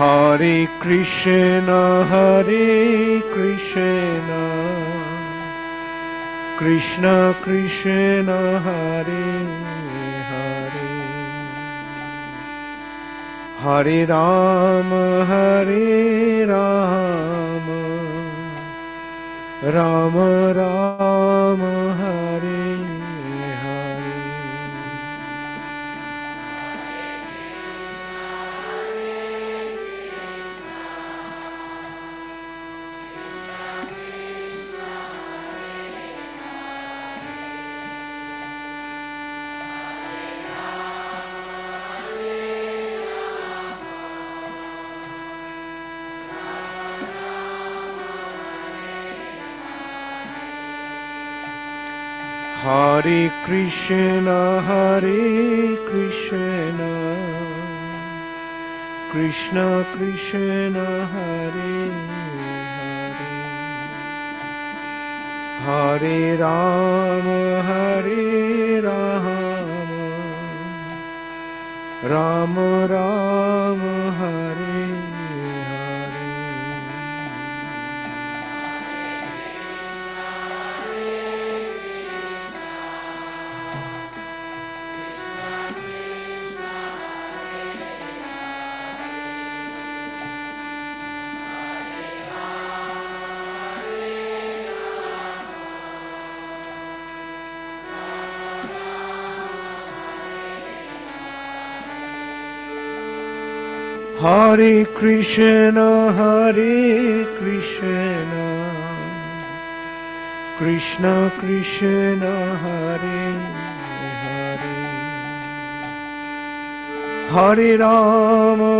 Hare Krishna, Krishna Krishna, Hare Hare, Hare Rama, Rama Rama, Hare Hare. Hare Krishna, Krishna Krishna, Hare Hare, Hare Rama, Rama Rama, Hare Hare. Hare Krishna, Krishna Krishna, Hare Hare, Hare Rama,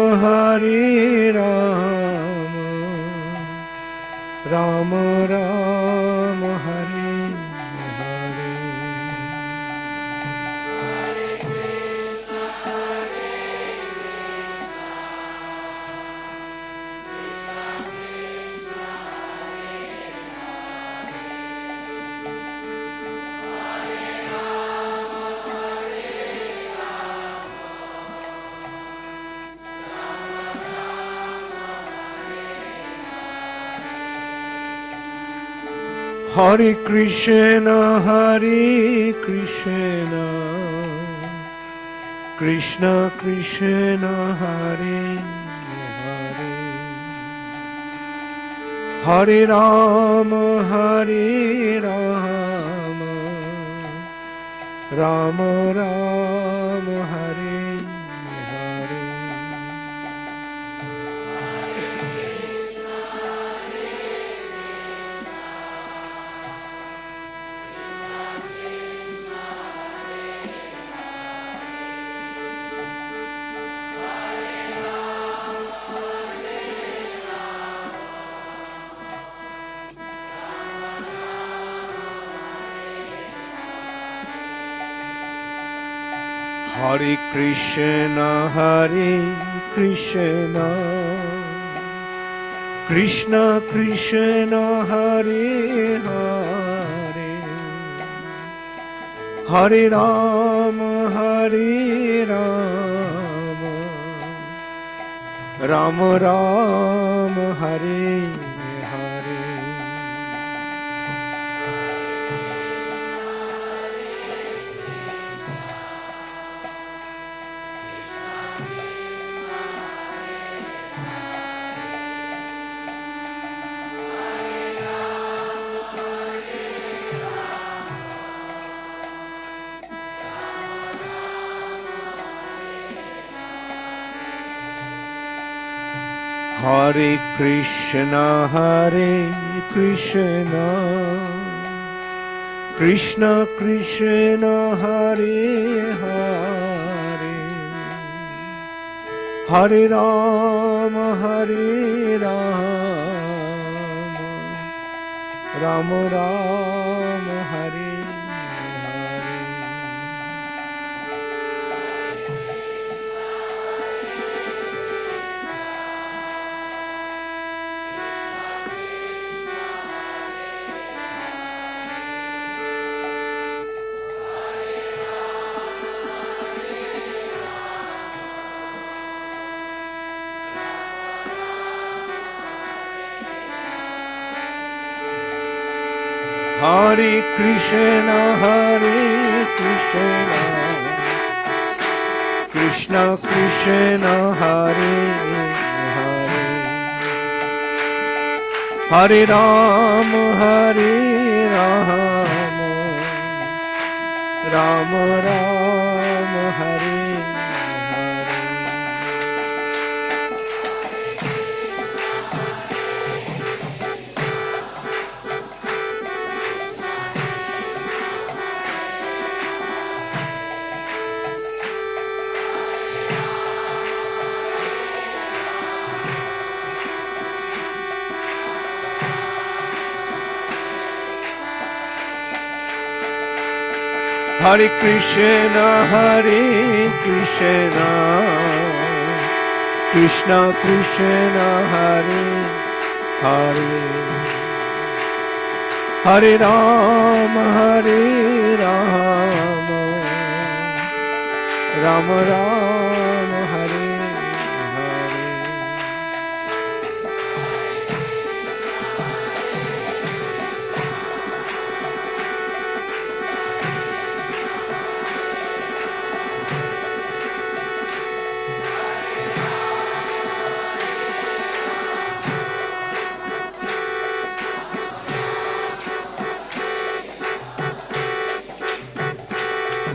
Rama Rama, Hare Hare. Hare Krishna, Krishna Krishna, Hare Hare, Hare Rama, Rama Rama, Hare Hare. Hare Krishna, Krishna Krishna, Hare Hare, Hare Rama, Rama Rama, Hare Hare. Hare Krishna, Krishna Krishna, Hare Hare, Hare Rama, Rama Rama, Hare Hare. Hare Krishna, Krishna Krishna, Hare Hare, Hare Ram, Ram Ram, Hare Hare. Hare Krishna, Krishna Krishna, Hare Hare, Hare Ram, Ram Ram, Hare Hare.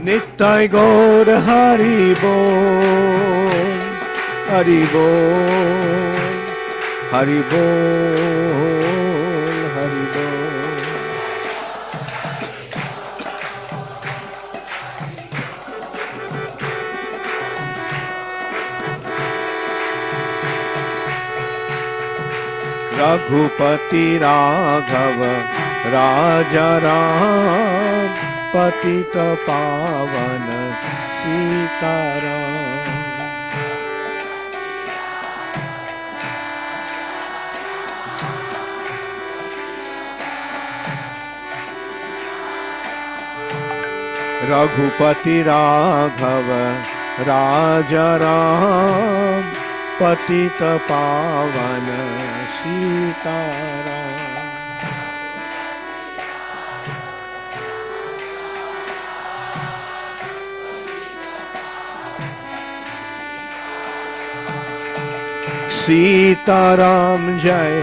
Nittai Gaur Hari Bol, Hari Bol, Hari Bol, Hari Bol. Raghupati Raghava Raja Ram, Patita Pavana Sitaram. Raghupati Raghava Raja Ram, Patita Pavana Sitaram. Sitaram Jai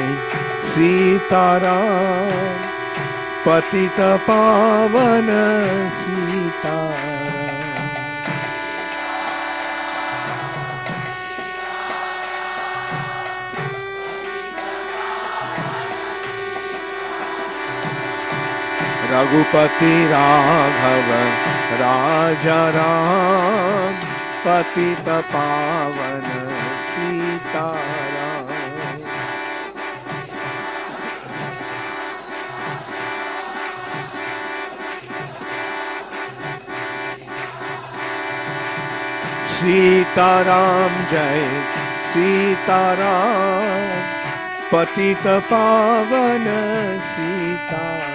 Sitaram, Patita Pavana Sitaram. Raghupati Raghava Raja Ram, Patita Pavana Sitaram. Sitaram Jai Sitaram, Patita Pavana Sitaram.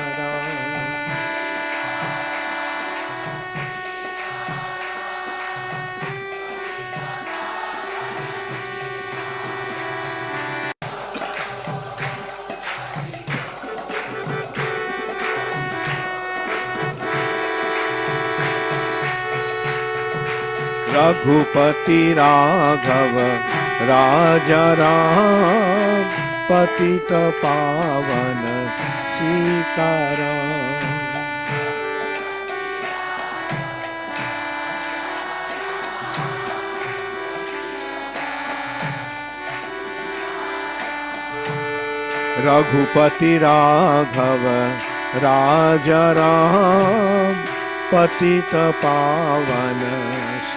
Raghupati Raghava Raja Ram, Patita Pavana Sitaram. Raghupati Raghava Raja Ram, Patita Pavana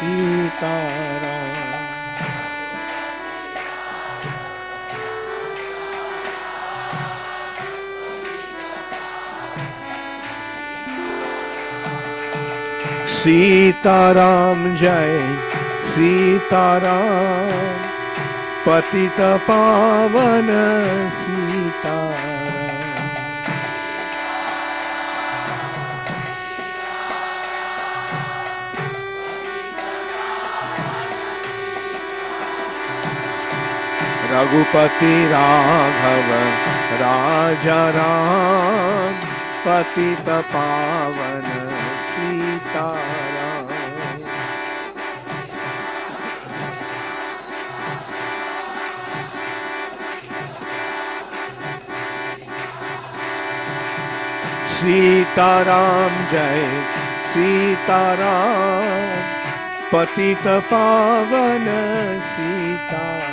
Sitaram. Sitaram Jai Sitaram, Patita Pavana Sitaram. Raghupati Raghava Raja Ram, पतित पावन सीताराम। सीताराम जय सीताराम, पतित पावन सीताराम।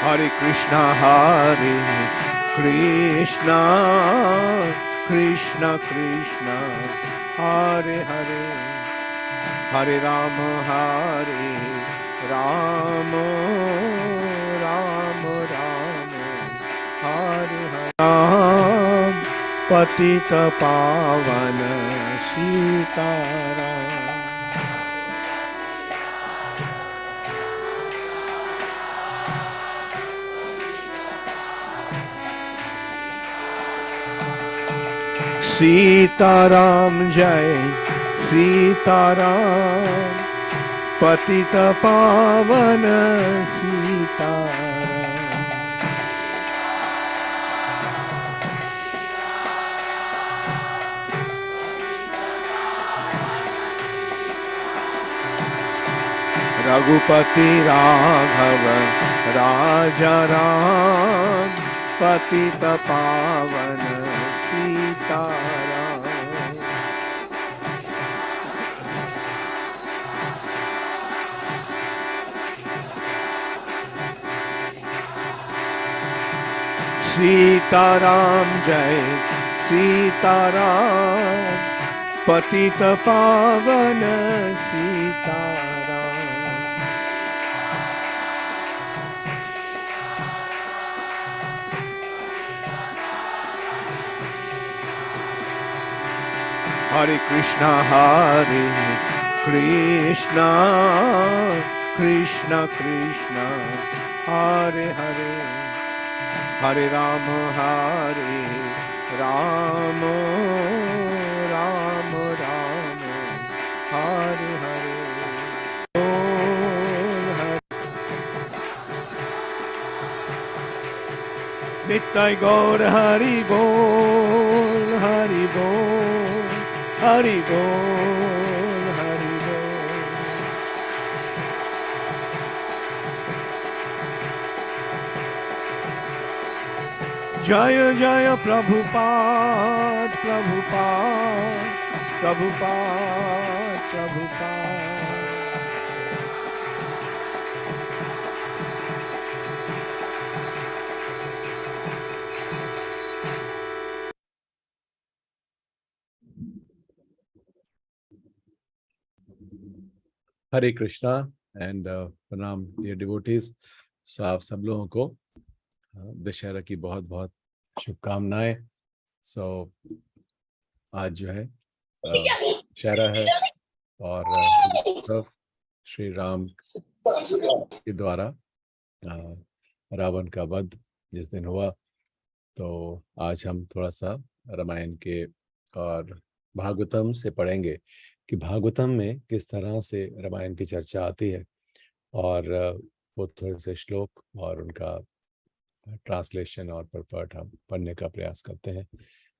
हरे कृष्णा कृष्णा कृष्णा कृष्णा हरे हरे, हरे राम राम राम राम हरे हरे। राम पतित पावन सीताराम। सीताराम जय सीताराम, पतित पावन सीताराम। रघुपति राघव राजा राम, पतित पावन सीताराम। सीताराम जय सीताराम, पतित पावन सीताराम। हरे कृष्णा कृष्णा कृष्णा हरे हरे, हरे राम राम राम राम हरे हरे। नित्य गौर हरि बोल हरि बोल हरि बोल हरि बोल। जय जय प्रभुपाद प्रभुपाद प्रभुपाद प्रभुपाद। हरे कृष्णा एंड प्रणाम डियर डिवोटीज। सो आप सब लोगों को दशहरा की बहुत बहुत शुभकामनाएं। सो आज जो है दशहरा है और श्री राम के द्वारा रावण का वध जिस दिन हुआ, तो आज हम थोड़ा सा रामायण के और भागवतम से पढ़ेंगे कि भागवतम में किस तरह से रामायण की चर्चा आती है, और वो थोड़े से श्लोक और उनका ट्रांसलेशन और परपट हम पढ़ने का प्रयास करते हैं।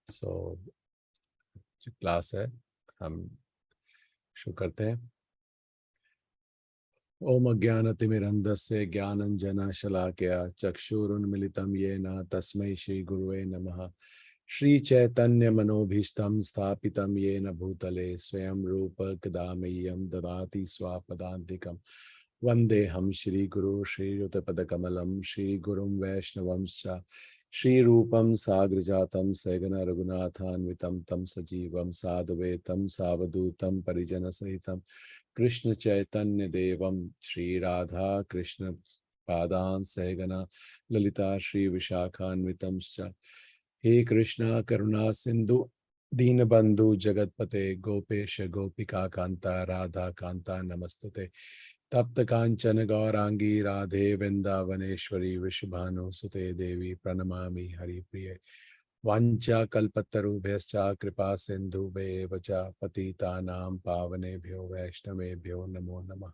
सो जो क्लास है हम शुरू करते हैं। ओम अज्ञानतिमिरन्धस्य ज्ञानञ्जनशलाकया चक्षुरुन्मिलितं येन तस्मै श्रीगुरुवे नमः। श्रीचैतन्यमनोभीष्टं स्थापितं येन भूतले स्वयं रूप कदा मह्यं ददाति स्वापदान्तिकं। वन्देऽहं श्रीगुरो श्रीयुतपदकमलं श्रीगुरुं वैष्णवंश्च श्रीरूपं साग्रजातं सहगण रघुनाथान्वितं तं सजीवं साद्वैतं सावधूतं परिजनसहितं कृष्ण चैतन्य देवम श्री राधा कृष्ण पादान सहगना ललिता श्री विशाखान्वितं च। हे कृष्णा करुणा सिंधु दीनबंधु जगतपते गोपेश गोपिका कांता राधा कांता नमस्तुते। तप्त कांचन गौरांगी राधे वृंदावनेश्वरी विश्वभानु सुते देवी प्रणमामि हरिप्रिये। वाञ्छा कल्पतरुभ्यश्च कृपा सिन्धुभ्येव च पतितानां पावनेभ्यो वैष्णवेभ्यो नमो नमः।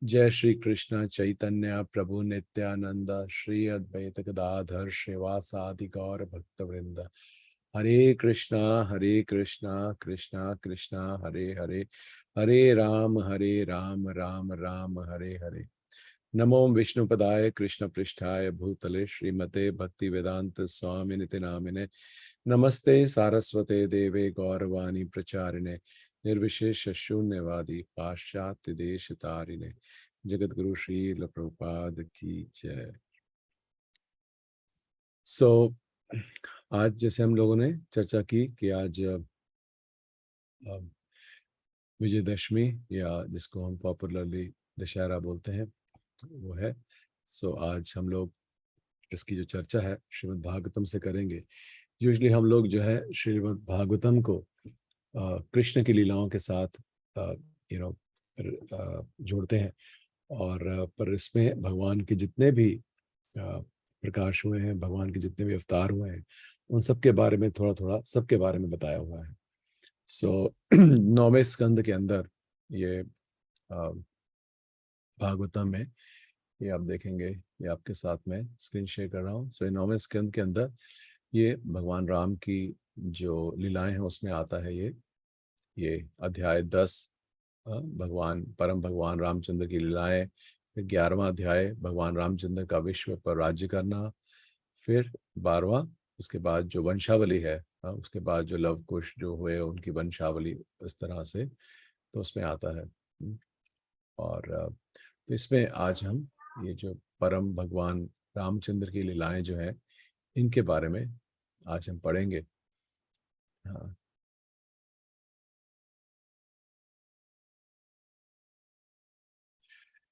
जय श्री कृष्ण चैतन्य प्रभु नित्यानंद श्री अद्वैत गदाधर श्रीवासादि गौर भक्तवृंद। हरे कृष्णा कृष्णा कृष्णा हरे हरे, हरे राम राम राम हरे हरे। नमो विष्णुपदाय कृष्ण पृष्ठाय भूतले श्रीमते भक्ति वेदांत स्वामी निति नामिने। नमस्ते सारस्वते देवे गौरवाणी प्रचारिणे निर्विशेष शून्यवादी पाश्चात्य देश तारिणे। जगत गुरु श्रील प्रभुपाद की जय। आज जैसे हम लोगों ने चर्चा की कि आज विजयदशमी या जिसको हम पॉपुलरली दशहरा बोलते हैं वो है। आज हम लोग इसकी जो चर्चा है श्रीमद् भागवतम से करेंगे। यूजुअली हम लोग जो है श्रीमद् भागवतम को कृष्ण की लीलाओं के साथ जोड़ते हैं, और पर इसमें भगवान के जितने भी प्रकाश हुए हैं, भगवान के जितने भी अवतार हुए हैं, उन सब के बारे में थोड़ा थोड़ा सबके बारे में बताया हुआ है। 9वें स्कंद के अंदर ये भागवतम में, ये आप देखेंगे, ये आपके साथ में स्क्रीन शेयर कर रहा हूँ। ये 9वें स्कंद के अंदर ये भगवान राम की जो लीलाएं हैं उसमें आता है ये अध्याय 10 परम भगवान रामचंद्र की लीलाएं। फिर 11वां अध्याय भगवान रामचंद्र का विश्व पर राज्य करना। फिर 12वां, उसके बाद जो वंशावली है, उसके बाद जो लव कुश जो हुए उनकी वंशावली इस तरह से, तो उसमें आता है। और तो इसमें आज हम ये जो परम भगवान रामचंद्र की लीलाएं जो है इनके बारे में आज हम पढ़ेंगे। हाँ,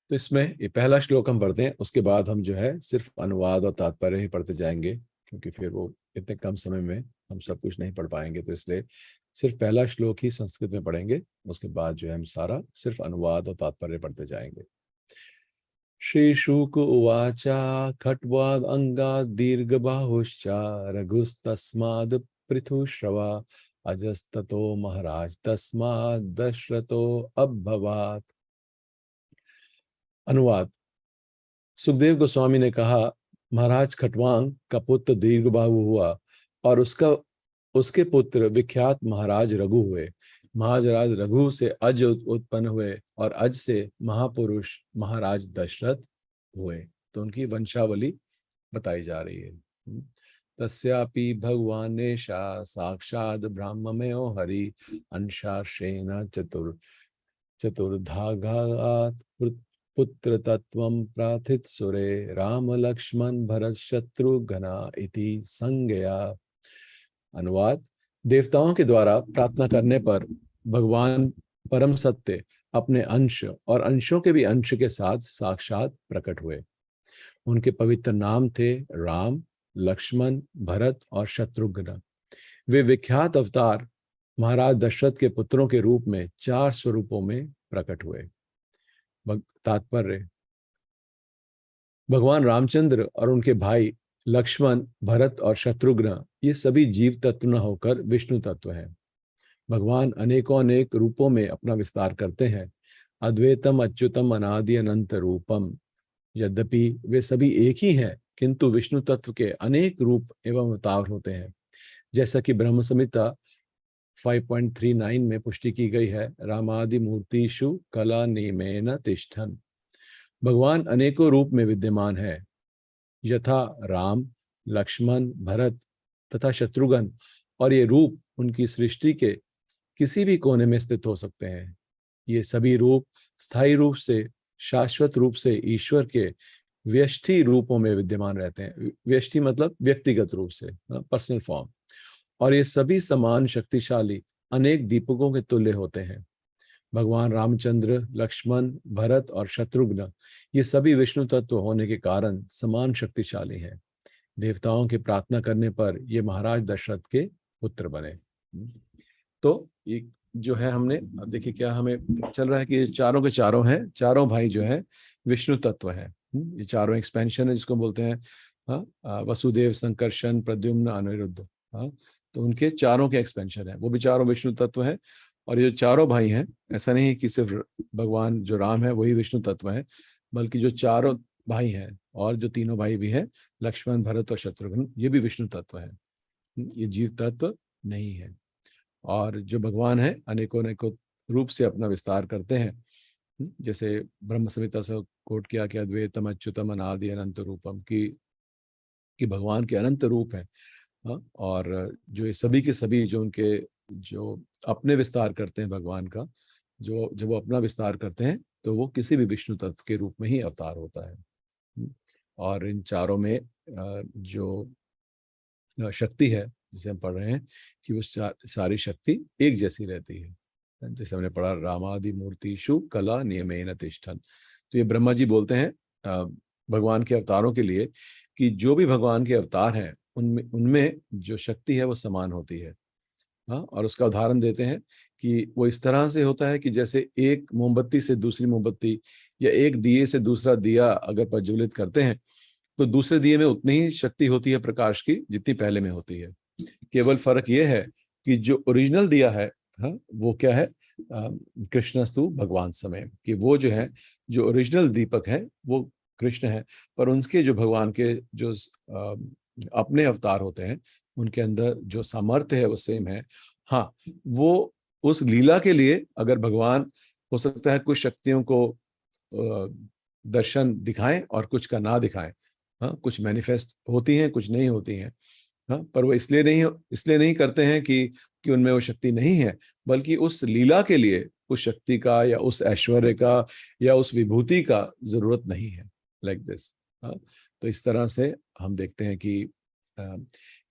तो इसमें ये पहला श्लोक हम पढ़ते हैं, उसके बाद हम जो है सिर्फ अनुवाद और तात्पर्य ही पढ़ते जाएंगे, क्योंकि फिर वो इतने कम समय में हम सब कुछ नहीं पढ़ पाएंगे। तो इसलिए सिर्फ पहला श्लोक ही संस्कृत में पढ़ेंगे, उसके बाद जो है हम सारा सिर्फ अनुवाद और तात्पर्य पढ़ते जाएंगे। श्री शुक उवाच खट्वाद अंगाद दीर्घबाहुश्च रघुस्तस्माद् पृथुश्रवा अजस्ततो महाराज तस्माद् दशरथो अभवात्। अनुवाद। सुखदेव गोस्वामी ने कहा, महाराज खटवांग का पुत्र दीर्घबाहु हुआ और उसके पुत्र विख्यात महाराज रघु हुए। महाराज रघु से अज उत्पन्न हुए और अज से महापुरुष महाराज दशरथ हुए। तो उनकी वंशावली बताई जा रही है। तस्यापि भगवानेशा साक्षात् ब्रह्ममेव हरि अंशाशेन चतुर्धागात् पुत्र तत्वं प्राथित सुरे राम लक्ष्मण भरत शत्रुघ्ना इति संज्ञया। अनुवाद। देवताओं के द्वारा प्रार्थना करने पर भगवान परम सत्य अपने अंश और अंशों के भी अंश के साथ साक्षात प्रकट हुए। उनके पवित्र नाम थे राम, लक्ष्मण, भरत और शत्रुघ्न। वे विख्यात अवतार महाराज दशरथ के पुत्रों के रूप में 4 स्वरूपों में प्रकट हुए। तात्पर्य। भगवान रामचंद्र और उनके भाई लक्ष्मण, भरत और शत्रुघ्न ये सभी जीव तत्व न होकर विष्णु तत्व हैं। भगवान अनेकों अनेक रूपों में अपना विस्तार करते हैं। अद्वैतम अच्युतम अनादि अनंत रूपम। यद्यपि वे सभी एक ही हैं, किंतु विष्णु तत्व के अनेक रूप एवं अवतार होते हैं, जैसा कि ब्रह्म संहिता 5.39 में पुष्टि की गई है। रामादि मूर्तिषु कला नियमेन तिष्ठन्। भगवान अनेकों रूप में विद्यमान है, यथा राम, लक्ष्मण, भरत तथा शत्रुघ्न, और ये रूप उनकी सृष्टि के किसी भी कोने में स्थित हो सकते हैं। ये सभी रूप स्थायी रूप से, शाश्वत रूप से ईश्वर के व्यष्टि रूपों में विद्यमान रहते हैं। व्यष्टि मतलब व्यक्तिगत रूप से, पर्सनल फॉर्म। और ये सभी समान शक्तिशाली अनेक दीपकों के तुल्य होते हैं। भगवान रामचंद्र, लक्ष्मण, भरत और शत्रुघ्न ये सभी विष्णु तत्व होने के कारण समान शक्तिशाली हैं। देवताओं की प्रार्थना करने पर ये महाराज दशरथ के पुत्र बने। तो ये जो है हमने, अब देखिए क्या हमें चल रहा है कि चारों के चारों हैं, चारों भाई जो है विष्णु तत्व है। ये चारों एक्सपेंशन है जिसको बोलते हैं वसुदेव, संकर्षण, प्रद्युम्न, अनिरुद्ध। हाँ, तो उनके चारों के एक्सपेंशन है, वो भी चारों विष्णु तत्व है। और ये जो चारों भाई हैं, ऐसा नहीं है कि सिर्फ भगवान जो राम है वही विष्णु तत्व है, बल्कि जो चारों भाई हैं और जो तीनों भाई भी हैं, लक्ष्मण, भरत और शत्रुघ्न, ये भी विष्णु तत्व है। ये जीव तत्व नहीं है। और जो भगवान है अनेकों अनेकों रूप से अपना विस्तार करते हैं। जैसे ब्रह्म संहिता से कोट किया कि अद्वैतम अच्युतम अनादि अनंत रूपम, कि भगवान के अनंत रूप है। हाँ, और जो ये सभी के सभी जो उनके जो अपने विस्तार करते हैं भगवान का, जो जब वो अपना विस्तार करते हैं तो वो किसी भी विष्णु तत्व के रूप में ही अवतार होता है। और इन चारों में जो शक्ति है जिसे हम पढ़ रहे हैं कि वो सारी शक्ति एक जैसी रहती है। जैसे हमने पढ़ा, रामादि मूर्तिषु कला नियमेन तिष्ठन्। तो ये ब्रह्मा जी बोलते हैं भगवान के अवतारों के लिए कि जो भी भगवान के अवतार हैं उनमें उनमें जो शक्ति है वो समान होती है। हाँ, और उसका उदाहरण देते हैं कि वो इस तरह से होता है कि जैसे एक मोमबत्ती से दूसरी मोमबत्ती या एक दिए से दूसरा दिया अगर प्रज्वलित करते हैं तो दूसरे दिए में उतनी ही शक्ति होती है प्रकाश की जितनी पहले में होती है। केवल फर्क ये है कि जो ओरिजिनल दिया है, हाँ, वो क्या है, कृष्णस्तु भगवान समय, कि वो जो है, जो ओरिजिनल दीपक है वो कृष्ण है। पर उनके जो भगवान के जो अपने अवतार होते हैं उनके अंदर जो सामर्थ्य है वो सेम है। हाँ, वो उस लीला के लिए अगर भगवान हो सकता है कुछ शक्तियों को दर्शन दिखाएं और कुछ का ना दिखाएं। हाँ, कुछ मैनिफेस्ट होती हैं, कुछ नहीं होती हैं। हाँ, पर वो इसलिए नहीं करते हैं कि उनमें वो शक्ति नहीं है, बल्कि उस लीला के लिए उस शक्ति का या उस ऐश्वर्य का या उस विभूति का जरूरत नहीं है, लाइक दिस। हाँ, तो इस तरह से हम देखते हैं कि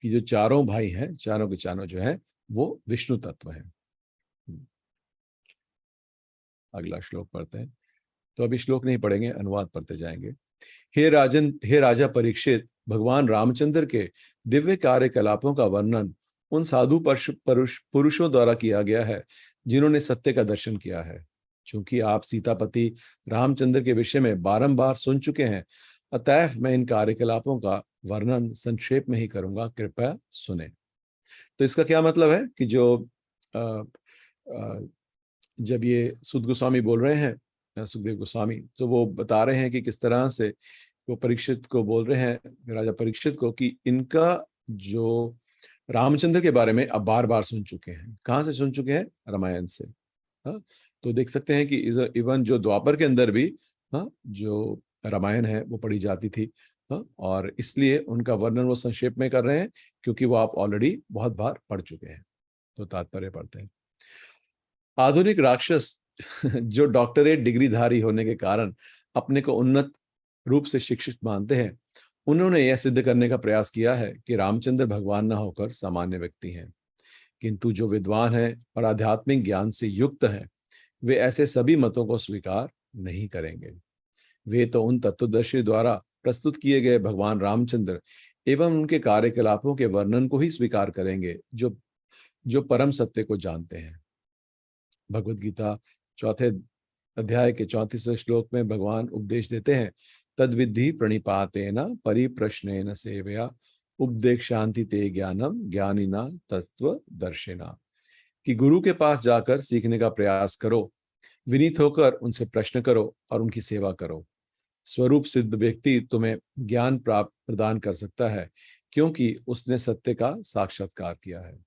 जो चारों भाई हैं, चारों के चारों जो है वो विष्णु तत्व है। अगला श्लोक पढ़ते हैं। तो अभी श्लोक नहीं पढ़ेंगे, अनुवाद पढ़ते जाएंगे। हे राजन, हे राजा परीक्षित, भगवान रामचंद्र के दिव्य कार्यकलापों का वर्णन उन साधु पुरुषों द्वारा किया गया है जिन्होंने सत्य का दर्शन किया है। चूंकि आप सीतापति रामचंद्र के विषय में बारंबार सुन चुके हैं, अतएव मैं इन कार्यकलापों का वर्णन संक्षेप में ही करूंगा, कृपया सुने। तो इसका क्या मतलब है कि जब ये सुद गोस्वामी बोल रहे हैं, सुखदेव गोस्वामी, तो वो बता रहे हैं कि किस तरह से वो परीक्षित को बोल रहे हैं, राजा परीक्षित को, कि इनका जो रामचंद्र के बारे में अब बार बार सुन चुके हैं। कहाँ से सुन चुके हैं? रामायण से। हाँ, तो देख सकते हैं कि इवन जो द्वापर के अंदर भी, हाँ, जो रामायण है वो पढ़ी जाती थी। हाँ, और इसलिए उनका वर्णन वो संक्षेप में कर रहे हैं क्योंकि वो आप ऑलरेडी बहुत बार पढ़ चुके हैं। तो तात्पर्य पढ़ते हैं। आधुनिक राक्षस जो डॉक्टरेट डिग्रीधारी होने के कारण अपने को उन्नत रूप से शिक्षित मानते हैं, उन्होंने यह सिद्ध करने का प्रयास किया है कि रामचंद्र भगवान न होकर सामान्य व्यक्ति हैं। किंतु जो विद्वान हैं और आध्यात्मिक ज्ञान से युक्त हैं, वे ऐसे सभी मतों को स्वीकार नहीं करेंगे। वे तो उन तत्वदर्शी द्वारा प्रस्तुत किए गए भगवान रामचंद्र एवं उनके कार्यकलापों के वर्णन को ही स्वीकार करेंगे जो जो परम सत्य को जानते हैं। भगवद गीता चौथे अध्याय के 34वें श्लोक में भगवान उपदेश देते हैं, तद्विद्धि प्रणिपातेन परिप्रश्नेन सेवया उपदेक्षान्ति ते ज्ञानम ज्ञानिना तत्व दर्शिना, कि गुरु के पास जाकर सीखने का प्रयास करो, विनीत होकर उनसे प्रश्न करो और उनकी सेवा करो। स्वरूप सिद्ध व्यक्ति तुम्हें ज्ञान प्राप्त प्रदान कर सकता है क्योंकि उसने सत्य का साक्षात्कार किया है।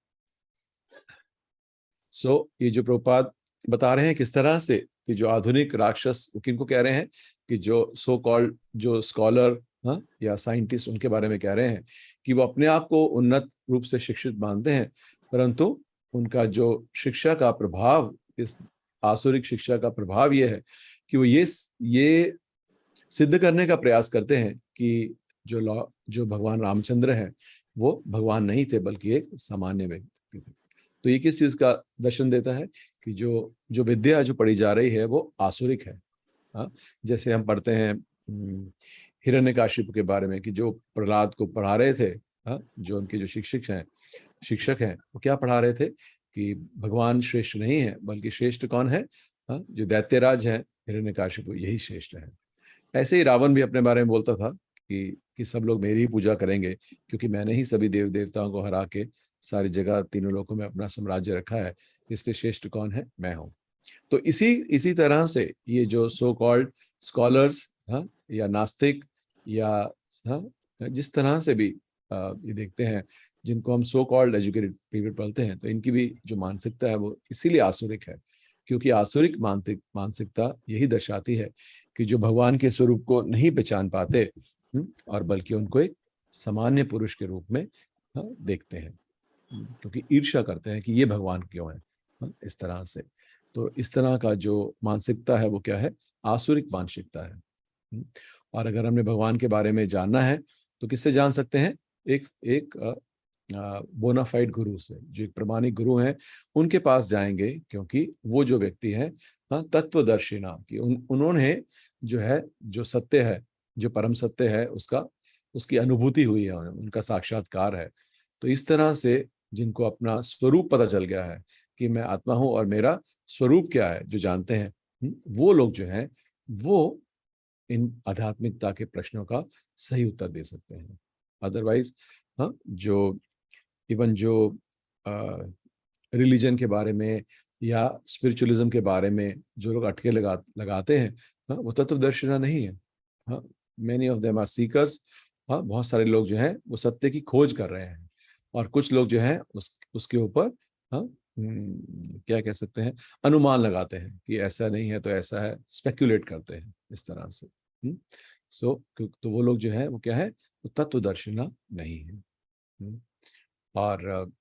ये जो प्रभुपाद बता रहे हैं किस तरह से कि जो आधुनिक राक्षस, किनको कह रहे हैं, कि जो सो कॉल्ड जो स्कॉलर, हाँ, या साइंटिस्ट, उनके बारे में कह रहे हैं कि वो अपने आप को उन्नत रूप से शिक्षित मानते हैं, परंतु उनका जो शिक्षा का प्रभाव, इस आसुरिक शिक्षा का प्रभाव ये है कि वो ये सिद्ध करने का प्रयास करते हैं कि जो भगवान रामचंद्र हैं वो भगवान नहीं थे बल्कि एक सामान्य व्यक्ति थे। तो ये किस चीज का दर्शन देता है कि जो विद्या जो पढ़ी जा रही है वो आसुरिक है। हाँ, जैसे हम पढ़ते हैं हिरण्यकाशिपु के बारे में कि जो प्रहलाद को पढ़ा रहे थे, हाँ, जो उनके जो शिक्षक हैं वो क्या पढ़ा रहे थे कि भगवान श्रेष्ठ नहीं है बल्कि श्रेष्ठ कौन है? हाँ, जो दैत्यराज है हिरण्यकाशिपु, यही श्रेष्ठ है। ऐसे ही रावण भी अपने बारे में बोलता था कि कि सब लोग मेरी ही पूजा करेंगे, क्योंकि मैंने ही सभी देव देवताओं को हरा के सारी जगह तीनों लोगों में अपना साम्राज्य रखा है, इसलिए श्रेष्ठ कौन है? मैं हूँ। तो इसी इसी तरह से ये जो सो कॉल्ड स्कॉलर्स, हाँ, या नास्तिक, या हाँ, जिस तरह से भी ये देखते हैं, जिनको हम सो कॉल्ड एजुकेटेड पीपल बोलते हैं, तो इनकी भी जो मानसिकता है वो इसीलिए आसुरिक है, क्योंकि आसुरिक मानसिकता यही दर्शाती है कि जो भगवान के स्वरूप को नहीं पहचान पाते, और बल्कि उनको एक सामान्य पुरुष के रूप में देखते हैं, क्योंकि ईर्ष्या करते हैं कि ये भगवान क्यों है, इस तरह से। तो इस तरह का जो मानसिकता है वो क्या है? आसुरिक मानसिकता है। और अगर हमने भगवान के बारे में जानना है तो किससे जान सकते हैं? एक एक बोनाफाइड गुरु से, जो एक प्रमाणिक गुरु हैं, उनके पास जाएंगे, क्योंकि वो जो व्यक्ति है तत्वदर्शी नाम की, उन्होंने जो है, जो सत्य है, जो परम सत्य है, उसकी अनुभूति हुई है, उनका साक्षात्कार है। तो इस तरह से जिनको अपना स्वरूप पता चल गया है कि मैं आत्मा हूं और मेरा स्वरूप क्या है, जो जानते हैं, वो लोग जो हैं वो इन आध्यात्मिकता के प्रश्नों का सही उत्तर दे सकते हैं। अदरवाइज जो इवन जो रिलीजन के बारे में या स्पिरिचुअलिज्म के बारे में जो लोग अटके लगाते हैं, वो तत्वदर्शिना नहीं है। हाँ, many of them are seekers. हाँ, बहुत सारे लोग जो हैं वो सत्य की खोज कर रहे हैं, और कुछ लोग जो हैं उसके ऊपर क्या कह सकते हैं, अनुमान लगाते हैं कि ऐसा नहीं है तो ऐसा है, स्पेक्युलेट करते हैं इस तरह से। तो वो लोग जो है वो क्या है? वो तत्वदर्शिना नहीं है। और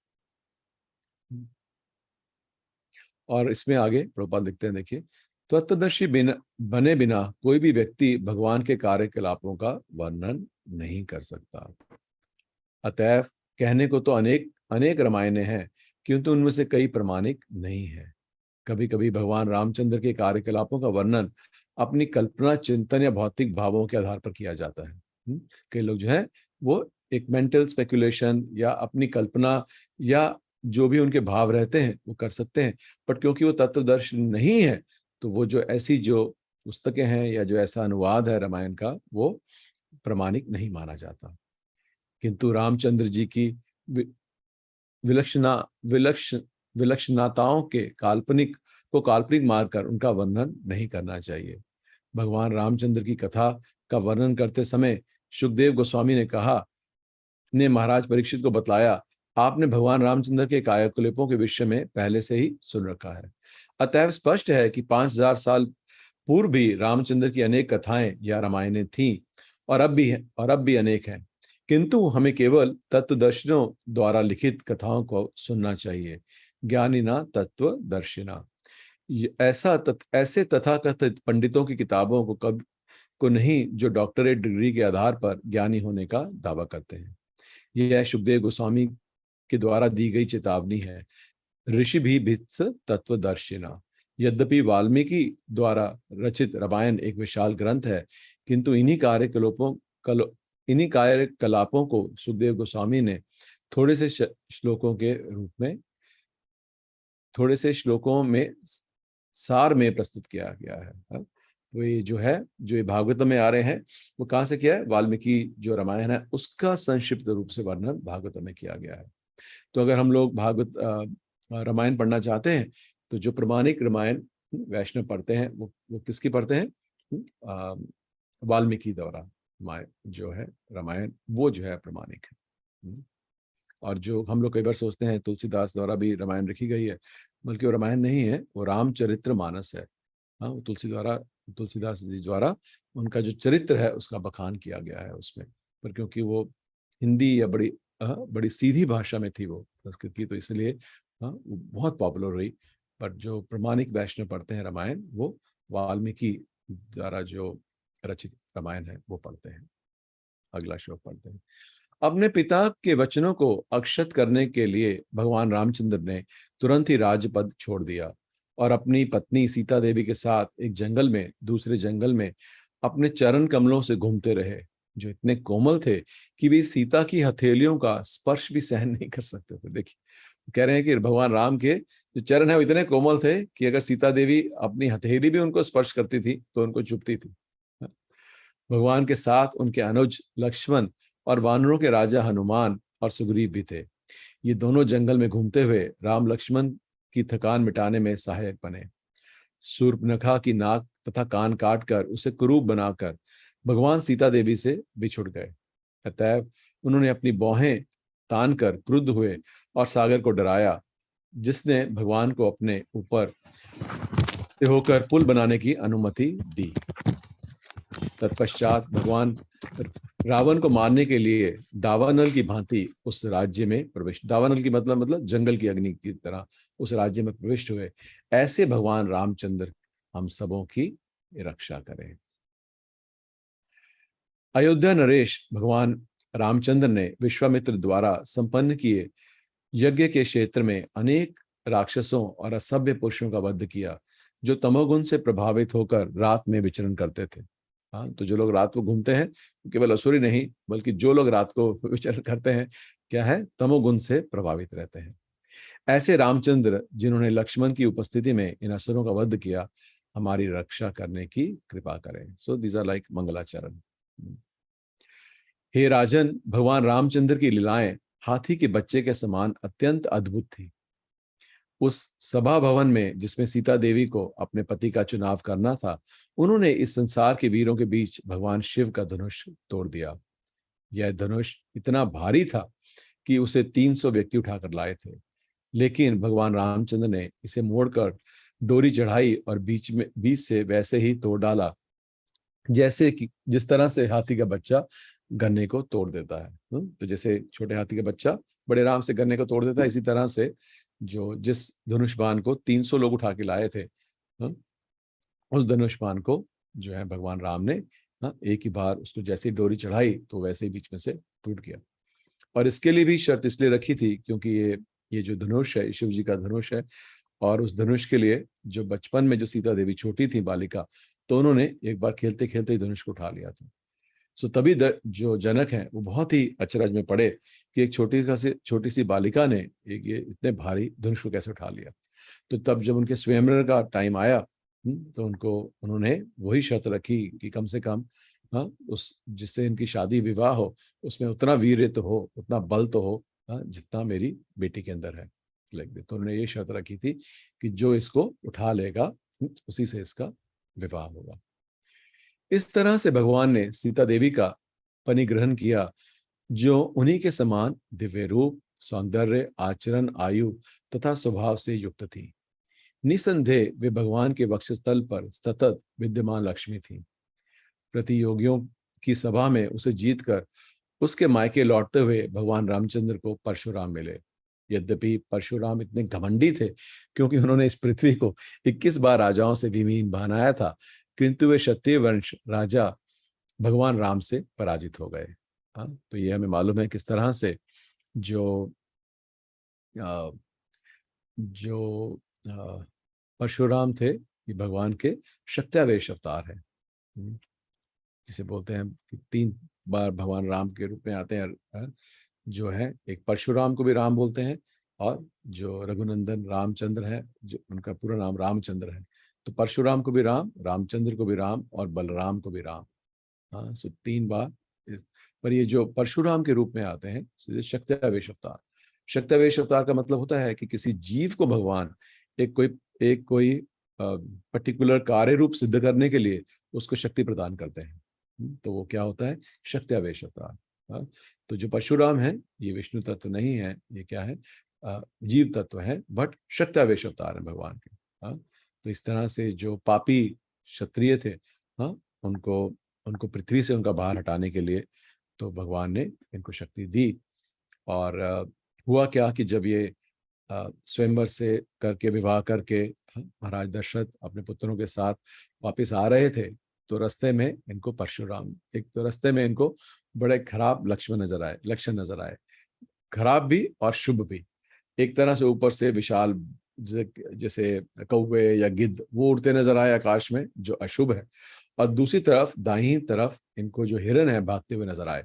और इसमें आगे प्रभुपाद लिखते हैं, देखिए, तत्वदर्शी बने बिना कोई भी व्यक्ति भगवान के कार्यकलापों का वर्णन नहीं कर सकता। अतएव कहने को तो अनेक अनेक रामायणें हैं, किंतु उनमें से कई प्रमाणिक नहीं है। कभी कभी भगवान रामचंद्र के कार्यकलापों का वर्णन अपनी कल्पना, चिंतन या भौतिक भावों के आधार पर किया जाता है। कई लोग जो है वो एक मेंटल स्पेकुलेशन या अपनी कल्पना या जो भी उनके भाव रहते हैं वो कर सकते हैं, बट क्योंकि वो तत्वदर्शी नहीं है, तो वो जो ऐसी जो पुस्तकें हैं या जो ऐसा अनुवाद है रामायण का, वो प्रमाणिक नहीं माना जाता। किंतु रामचंद्र जी की विलक्षणा विलक्ष विलक्षणताओं के काल्पनिक मारकर उनका वर्णन नहीं करना चाहिए। भगवान रामचंद्र की कथा का वर्णन करते समय सुखदेव गोस्वामी ने महाराज परीक्षित को बतलाया, आपने भगवान रामचंद्र के कायाकल्पों के विषय में पहले से ही सुन रखा है। अतएव स्पष्ट है कि 5000 साल पूर्व भी रामचंद्र की अनेक कथाएं या रामायणें थीं, और अब भी अनेक हैं, किंतु हमें केवल तत्वदर्शियों द्वारा लिखित कथाओं को सुनना चाहिए, ज्ञानिना तत्वदर्शिना। ऐसे तथाकथित पंडितों की किताबों को नहीं, जो डॉक्टरेट डिग्री के आधार पर ज्ञानी होने का दावा करते हैं। यह सुखदेव गोस्वामी के द्वारा दी गई चेतावनी है। ऋषि भी भित्स तत्वदर्शिना। यद्यपि वाल्मीकि द्वारा रचित रामायण एक विशाल ग्रंथ है, किंतु इन्हीं कार्यकलापों को सुखदेव गोस्वामी ने थोड़े से श्लोकों में सार में प्रस्तुत किया गया है। तो ये जो है, जो ये भागवत में आ रहे हैं, वो कहाँ से किया है? वाल्मीकि जो रामायण है उसका संक्षिप्त रूप से वर्णन भागवत में किया गया है। तो अगर हम लोग भागवत रामायण पढ़ना चाहते हैं, तो जो प्रमाणिक रामायण वैष्णव पढ़ते हैं वो किसकी पढ़ते हैं? वाल्मीकि द्वारा जो है रामायण, वो जो है प्रमाणिक है। और जो हम लोग कई बार सोचते हैं तुलसीदास द्वारा भी रामायण लिखी गई है, बल्कि वो रामायण नहीं है, वो रामचरित्र मानस है। हाँ, वो तुलसीदास जी द्वारा उनका जो चरित्र है उसका बखान किया गया है उसमें। पर क्योंकि वो हिंदी या बड़ी सीधी भाषा में थी वो संस्कृत की, तो इसलिए वो बहुत पॉपुलर हुई। बट जो प्रमाणिक वैष्णव पढ़ते हैं रामायण, वो वाल्मीकि द्वारा जो रचित रामायण है वो पढ़ते हैं। अगला श्लोक पढ़ते हैं। अपने पिता के वचनों को अक्षत करने के लिए भगवान रामचंद्र ने तुरंत ही राजपद छोड़ दिया और अपनी पत्नी सीता देवी के साथ एक जंगल में, दूसरे जंगल में अपने चरण कमलों से घूमते रहे, जो इतने कोमल थे कि वे सीता की हथेलियों का स्पर्श भी सहन नहीं कर सकते थे। देखिए, कह रहे हैं कि भगवान राम के जो चरण है वो इतने कोमल थे कि अगर सीता देवी अपनी हथेली भी उनको स्पर्श करती थी तो उनको चुभती थी। भगवान के साथ उनके अनुज लक्ष्मण और वानरों के राजा हनुमान और सुग्रीव भी थे। ये दोनों जंगल में घूमते हुए राम लक्ष्मण की थकान मिटाने में सहायक बने। शूर्पणखा की नाक तथा कान काटकर उसे कुरूप बनाकर भगवान सीता देवी से बिछुड़ गए। अतएव उन्होंने अपनी भौहें तान कर क्रुद्ध हुए और सागर को डराया, जिसने भगवान को अपने ऊपर से होकर पुल बनाने की अनुमति दी। तत्पश्चात भगवान रावण को मारने के लिए दावानल की भांति उस राज्य में प्रवेश, दावानल की मतलब जंगल की अग्नि की तरह उस राज्य में प्रविष्ट हुए। ऐसे भगवान रामचंद्र हम सबों की रक्षा करें। अयोध्या नरेश भगवान रामचंद्र ने विश्वामित्र द्वारा संपन्न किए यज्ञ के क्षेत्र में अनेक राक्षसों और असभ्य पुरुषों का वध किया, जो तमोगुण से प्रभावित होकर रात में विचरण करते थे। हाँ, तो जो लोग रात को घूमते हैं, केवल असुरी नहीं बल्कि जो लोग रात को विचरण करते हैं, क्या है, तमोगुण से प्रभावित रहते हैं। ऐसे रामचंद्र जिन्होंने लक्ष्मण की उपस्थिति में इन असुरों का वध किया, हमारी रक्षा करने की कृपा करें। सो दीज आर लाइक मंगलाचरण। हे राजन, भगवान रामचंद्र की लीलाएं हाथी के बच्चे के समान अत्यंत अद्भुत थी। उस सभा भवन में जिसमें सीता देवी को अपने पति का चुनाव करना था, उन्होंने इस संसार के वीरों के बीच भगवान शिव का धनुष तोड़ दिया। यह धनुष इतना भारी था कि उसे 300 व्यक्ति उठाकर लाए थे, लेकिन भगवान रामचंद्र ने इसे मोड़कर डोरी चढ़ाई और बीच से वैसे ही तोड़ डाला, जैसे कि जिस तरह से हाथी का बच्चा गन्ने को तोड़ देता है। तो जैसे छोटे हाथी का बच्चा बड़े आराम से गन्ने को तोड़ देता है, इसी तरह से जिस धनुष बाण को 300 लोग उठा के लाए थे, उस धनुष बाण को जो है भगवान राम ने एक ही बार उसको जैसे डोरी चढ़ाई तो वैसे ही बीच में से टूट गया। और इसके लिए भी शर्त इसलिए रखी थी क्योंकि ये जो धनुष है शिव जी का धनुष है, और उस धनुष के लिए जो बचपन में जो सीता देवी छोटी थी बालिका, तो उन्होंने एक बार खेलते खेलते ही धनुष को उठा लिया था। सो तभी जो जनक हैं वो बहुत ही अचरज में पड़े कि एक छोटी सी बालिका ने ये इतने भारी धनुष को कैसे उठा लिया। तो तब जब उनके स्वयंवर का टाइम आया, तो उन्होंने वही शर्त रखी कि कम से कम उस जिससे इनकी शादी विवाह हो उसमें उतना वीर्य तो हो, उतना बल तो हो जितना मेरी बेटी के अंदर है। तो उन्होंने ये शर्त रखी थी कि जो इसको उठा लेगा उसी से इसका विवाह होगा। इस तरह से भगवान ने सीता देवी का परिग्रहण किया, जो उन्हीं के समान दिव्य रूप, सौंदर्य, आचरण, आयु तथा स्वभाव से युक्त थी। निसंदेह वे भगवान के वक्षस्थल पर सतत विद्यमान लक्ष्मी थी। प्रतियोगियों की सभा में उसे जीतकर उसके मायके लौटते हुए भगवान रामचंद्र को परशुराम मिले। यद्यपि परशुराम इतने घमंडी थे क्योंकि उन्होंने इस पृथ्वी को 21 बार राजाओं से विहीन बनाया था, किंतु वे क्षत्रिय वंश राजा भगवान राम से पराजित हो गए। तो ये हमें मालूम है किस तरह से जो परशुराम थे ये भगवान के शक्त्यावेश अवतार है, जिसे बोलते हैं कि 3 बार भगवान राम के रूप में आते हैं। जो है एक परशुराम को भी राम बोलते हैं, और जो रघुनंदन रामचंद्र है जो उनका पूरा नाम रामचंद्र है, तो परशुराम को भी राम, रामचंद्र को भी राम और बलराम को भी राम। सो 3 बार पर ये जो परशुराम के रूप में आते हैं शक्त्यावेश अवतार। शक्त्यावेश अवतार का मतलब होता है कि किसी जीव को भगवान एक कोई पर्टिकुलर कार्य रूप सिद्ध करने के लिए उसको शक्ति प्रदान करते हैं। तो वो क्या होता है, शक्त्यावेश अवतार। तो जो परशुराम है ये विष्णु तत्व नहीं है, ये क्या है, जीव तत्व है, बट शक्त्यावेश अवतार है भगवान के। तो इस तरह से जो पापी क्षत्रिय थे, उनको पृथ्वी से उनका भार हटाने के लिए तो भगवान ने इनको शक्ति दी। और हुआ क्या कि जब ये स्वयंवर से करके विवाह करके महाराज दशरथ अपने पुत्रों के साथ वापस आ रहे थे, तो रास्ते में इनको परशुराम, एक तो रास्ते में इनको बड़े खराब लक्षण नजर आए, खराब भी और शुभ भी। एक तरह से ऊपर से विशाल जैसे कौवे या गिद्ध वो उड़ते नजर आए आकाश में, जो अशुभ है, और दूसरी तरफ दाहिनी तरफ इनको जो हिरण है भागते हुए नजर आए।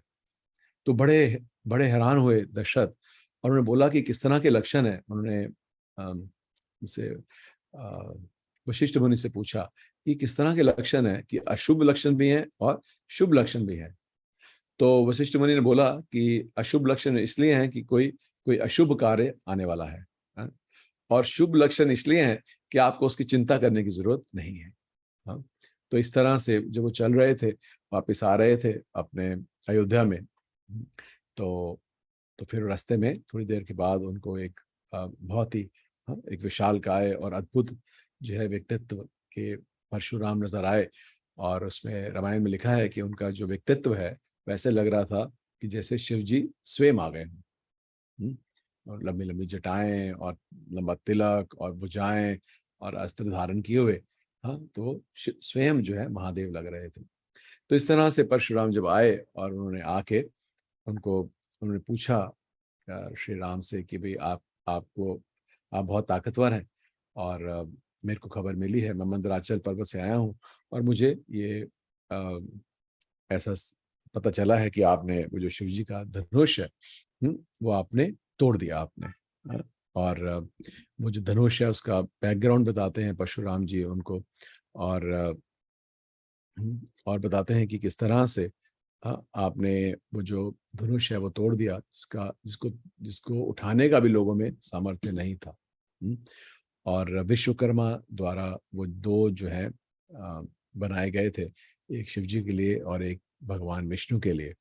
तो बड़े बड़े हैरान हुए दशरथ, और उन्होंने बोला कि किस तरह के लक्षण है। उन्होंने वशिष्ठ मुनि से पूछा कि किस तरह के लक्षण है कि अशुभ लक्षण भी हैं और शुभ लक्षण भी हैं। तो वशिष्ठ मुनि ने बोला कि अशुभ लक्षण इसलिए हैं कि कोई कोई अशुभ कार्य आने वाला है, हाँ? और शुभ लक्षण इसलिए हैं कि आपको उसकी चिंता करने की जरूरत नहीं है, हाँ? तो इस तरह से जब वो चल रहे थे, वापस आ रहे थे अपने अयोध्या में, तो फिर रास्ते में थोड़ी देर के बाद उनको एक बहुत ही, हाँ, एक विशालकाय और अद्भुत जो है व्यक्तित्व के परशुराम नजर आए। और उसमें रामायण में लिखा है कि उनका जो व्यक्तित्व है वैसे लग रहा था कि जैसे शिव जी स्वयं आ गए हों। और लंबी लंबी जटाएं और लंबा तिलक और भुजाएं और अस्त्र धारण किए हुए, हाँ, तो वो स्वयं जो है महादेव लग रहे थे। तो इस तरह से परशुराम जब आए और उन्होंने आके उनको उन्होंने पूछा श्री राम से कि भाई आप बहुत ताकतवर हैं, और मेरे को खबर मिली है, मैं मंदराचल पर्वत से आया हूँ, और मुझे ये अ, ऐसा पता चला है कि आपने वो जो शिव जी का धनुष है, वो आपने तोड़ दिया आपने, और वो जो धनुष है उसका बैकग्राउंड बताते हैं परशुराम जी उनको, और और बताते हैं कि किस तरह से, हाँ, आपने वो जो धनुष है वो तोड़ दिया, जिसको जिसको उठाने का भी लोगों में सामर्थ्य नहीं था। और विश्वकर्मा द्वारा वो दो जो है बनाए गए थे, एक शिव जी के लिए और एक भगवान विष्णु के लिए।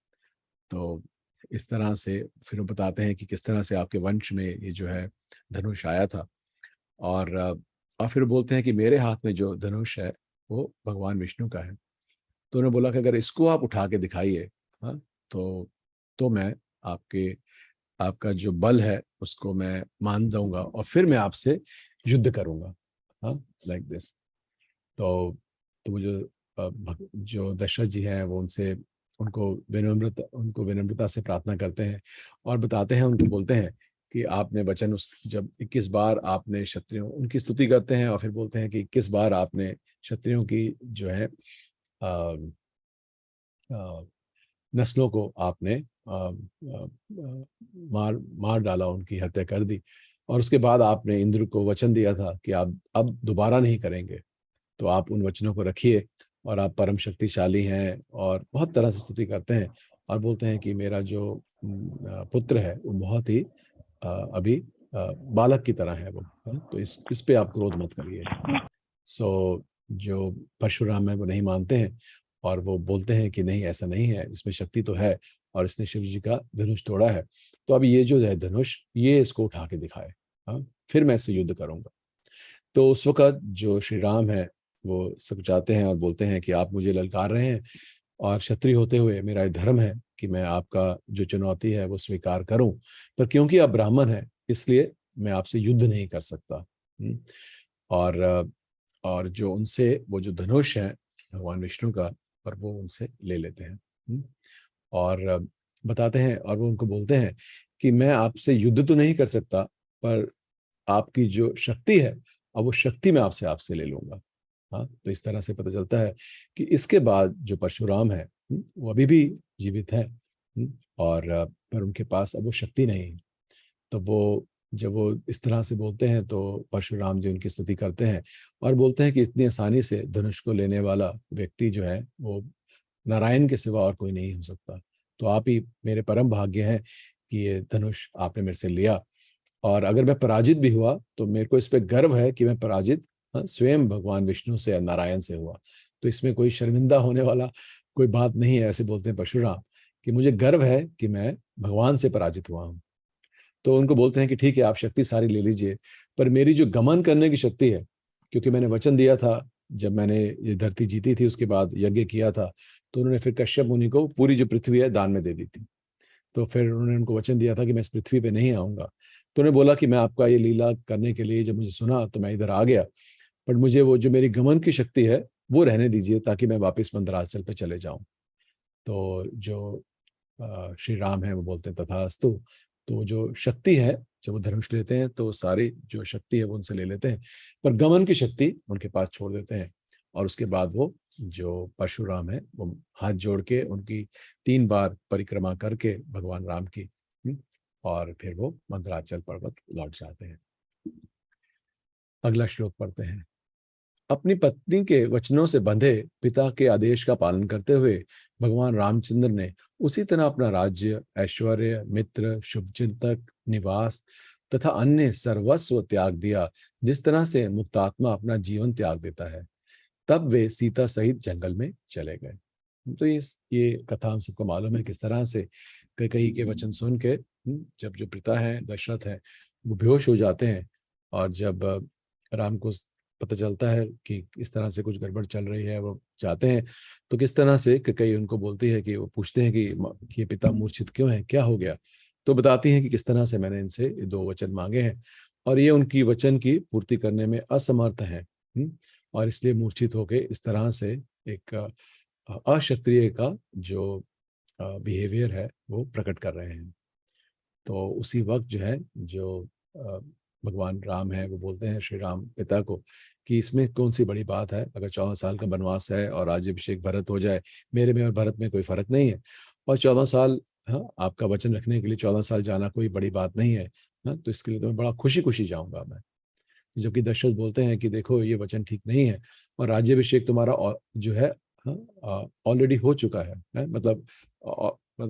तो इस तरह से फिर वो बताते हैं कि किस तरह से आपके वंश में ये जो है धनुष आया था। और फिर बोलते हैं कि मेरे हाथ में जो धनुष है वो भगवान विष्णु का है। तो उन्होंने बोला कि अगर इसको आप उठा के दिखाइए, हाँ, तो मैं आपके आपका जो बल है उसको मैं मान जाऊंगा और फिर मैं आपसे युद्ध करूंगा, हाँ, लाइक दिस। तो वो जो जो दशरथ जी हैं वो उनको विनम्रता से प्रार्थना करते हैं और बताते हैं, उनको बोलते हैं कि आपने वचन उस जब 21 बार आपने क्षत्रियों उनकी स्तुति करते हैं और फिर बोलते हैं कि 21 बार आपने क्षत्रियों की जो है अ, अ, नस्लों को आपने मार मार डाला, उनकी हत्या कर दी, और उसके बाद आपने इंद्र को वचन दिया था कि आप अब दोबारा नहीं करेंगे। तो आप उन वचनों को रखिए और आप परम शक्तिशाली हैं, और बहुत तरह से स्तुति करते हैं और बोलते हैं कि मेरा जो पुत्र है वो बहुत ही अभी बालक की तरह है वो, तो इस पे आप क्रोध मत करिए। सो जो परशुराम है वो नहीं मानते हैं और वो बोलते हैं कि नहीं, ऐसा नहीं है, इसमें शक्ति तो है और इसने शिव जी का धनुष तोड़ा है, तो अब ये जो है धनुष, ये इसको उठा के दिखाए, हाँ, फिर मैं इससे युद्ध करूंगा। तो उस वक्त जो श्री राम है वो सब जाते हैं और बोलते हैं कि आप मुझे ललकार रहे हैं और क्षत्रिय होते हुए मेरा ये धर्म है कि मैं आपका जो चुनौती है वो स्वीकार करूं, पर क्योंकि आप ब्राह्मण हैं इसलिए मैं आपसे युद्ध नहीं कर सकता। और और जो उनसे वो जो धनुष है भगवान विष्णु का, और वो उनसे ले लेते हैं। और बताते हैं और वो उनको बोलते हैं कि मैं आपसे युद्ध तो नहीं कर सकता, पर आपकी जो शक्ति है अब वो शक्ति मैं आपसे आपसे ले लूंगा। हाँ, तो इस तरह से पता चलता है कि इसके बाद जो परशुराम है, वो अभी भी जीवित है, और पर उनके पास अब वो शक्ति नहीं है। तो वो जब वो इस तरह से बोलते हैं तो परशुराम जी उनकी स्तुति करते हैं और बोलते हैं कि इतनी आसानी से धनुष को लेने वाला व्यक्ति जो है वो नारायण के सिवा और कोई नहीं हो सकता। तो आप ही मेरे परम भाग्य हैं कि ये धनुष आपने मेरे से लिया, और अगर मैं पराजित भी हुआ तो मेरे को इस पे गर्व है कि मैं पराजित, हाँ, स्वयं भगवान विष्णु से, नारायण से हुआ। तो इसमें कोई शर्मिंदा होने वाला कोई बात नहीं है। ऐसे बोलते हैं परशुराम कि मुझे गर्व है कि मैं भगवान से पराजित हुआ हूँ। तो उनको बोलते हैं कि ठीक है, आप शक्ति सारी ले लीजिए, पर मेरी जो गमन करने की शक्ति है, क्योंकि मैंने वचन दिया था जब मैंने ये धरती जीती थी उसके बाद यज्ञ किया था, तो उन्होंने फिर कश्यप मुनि को पूरी जो पृथ्वी है दान में दे दी थी। तो फिर उन्होंने उनको वचन दिया था कि मैं इस पृथ्वी पे नहीं आऊंगा। तो उन्होंने बोला कि मैं आपका ये लीला करने के लिए जब मुझे सुना तो मैं इधर आ गया, बट मुझे वो जो मेरी गमन की शक्ति है वो रहने दीजिए ताकि मैं वापस मंदराचल पे चले जाऊं। तो जो श्री राम है वो बोलते हैं तथास्तु। तो जो शक्ति है, जब वो धनुष लेते हैं तो सारी जो शक्ति है वो उनसे ले लेते हैं, पर गमन की शक्ति उनके पास छोड़ देते हैं। और उसके बाद वो जो परशुराम है वो हाथ जोड़ के उनकी 3 बार परिक्रमा करके भगवान राम की, और फिर वो मंदराचल पर्वत लौट जाते हैं। अगला श्लोक पढ़ते हैं। अपनी पत्नी के वचनों से बंधे पिता के आदेश का पालन करते हुए भगवान रामचंद्र ने उसी तरह अपना राज्य, ऐश्वर्य, मित्र, शुभचिंतक, निवास तथा अन्य सर्वस्व त्याग दिया, जिस तरह से मुक्तात्मा अपना जीवन त्याग देता है। तब वे सीता सहित जंगल में चले गए। तो ये कथा हम सबको मालूम है किस तरह से कैकेयी के वचन सुन के जब जो पिता है दशरथ है वो बेहोश हो जाते हैं, और जब राम को पता चलता है कि इस तरह से कुछ गड़बड़ चल रही है, वो जाते हैं तो किस तरह से कैकेयी उनको बोलती है कि वो पूछते हैं कि ये पिता मूर्छित क्यों है, क्या हो गया। तो बताती हैं कि किस तरह से मैंने इनसे ये 2 वचन मांगे हैं और ये उनकी वचन की पूर्ति करने में असमर्थ हैं, और इसलिए मूर्छित होके इस तरह से एक अक्षत्रिय का जो बिहेवियर है वो प्रकट कर रहे हैं। तो उसी वक्त जो है जो भगवान राम है वो बोलते हैं श्री राम पिता को कि इसमें कौन सी बड़ी बात है, अगर 14 साल का वनवास है और राज्याभिषेक भरत हो जाए, मेरे में और भरत में कोई फर्क नहीं है, और 14 साल, हाँ, आपका वचन रखने के लिए 14 साल जाना कोई बड़ी बात नहीं है, हाँ, तो इसके लिए तो मैं बड़ा खुशी खुशी जाऊंगा मैं। जबकि दशरथ बोलते हैं कि देखो ये वचन ठीक नहीं है और राज्याभिषेक तुम्हारा जो है ऑलरेडी हो चुका है, मतलब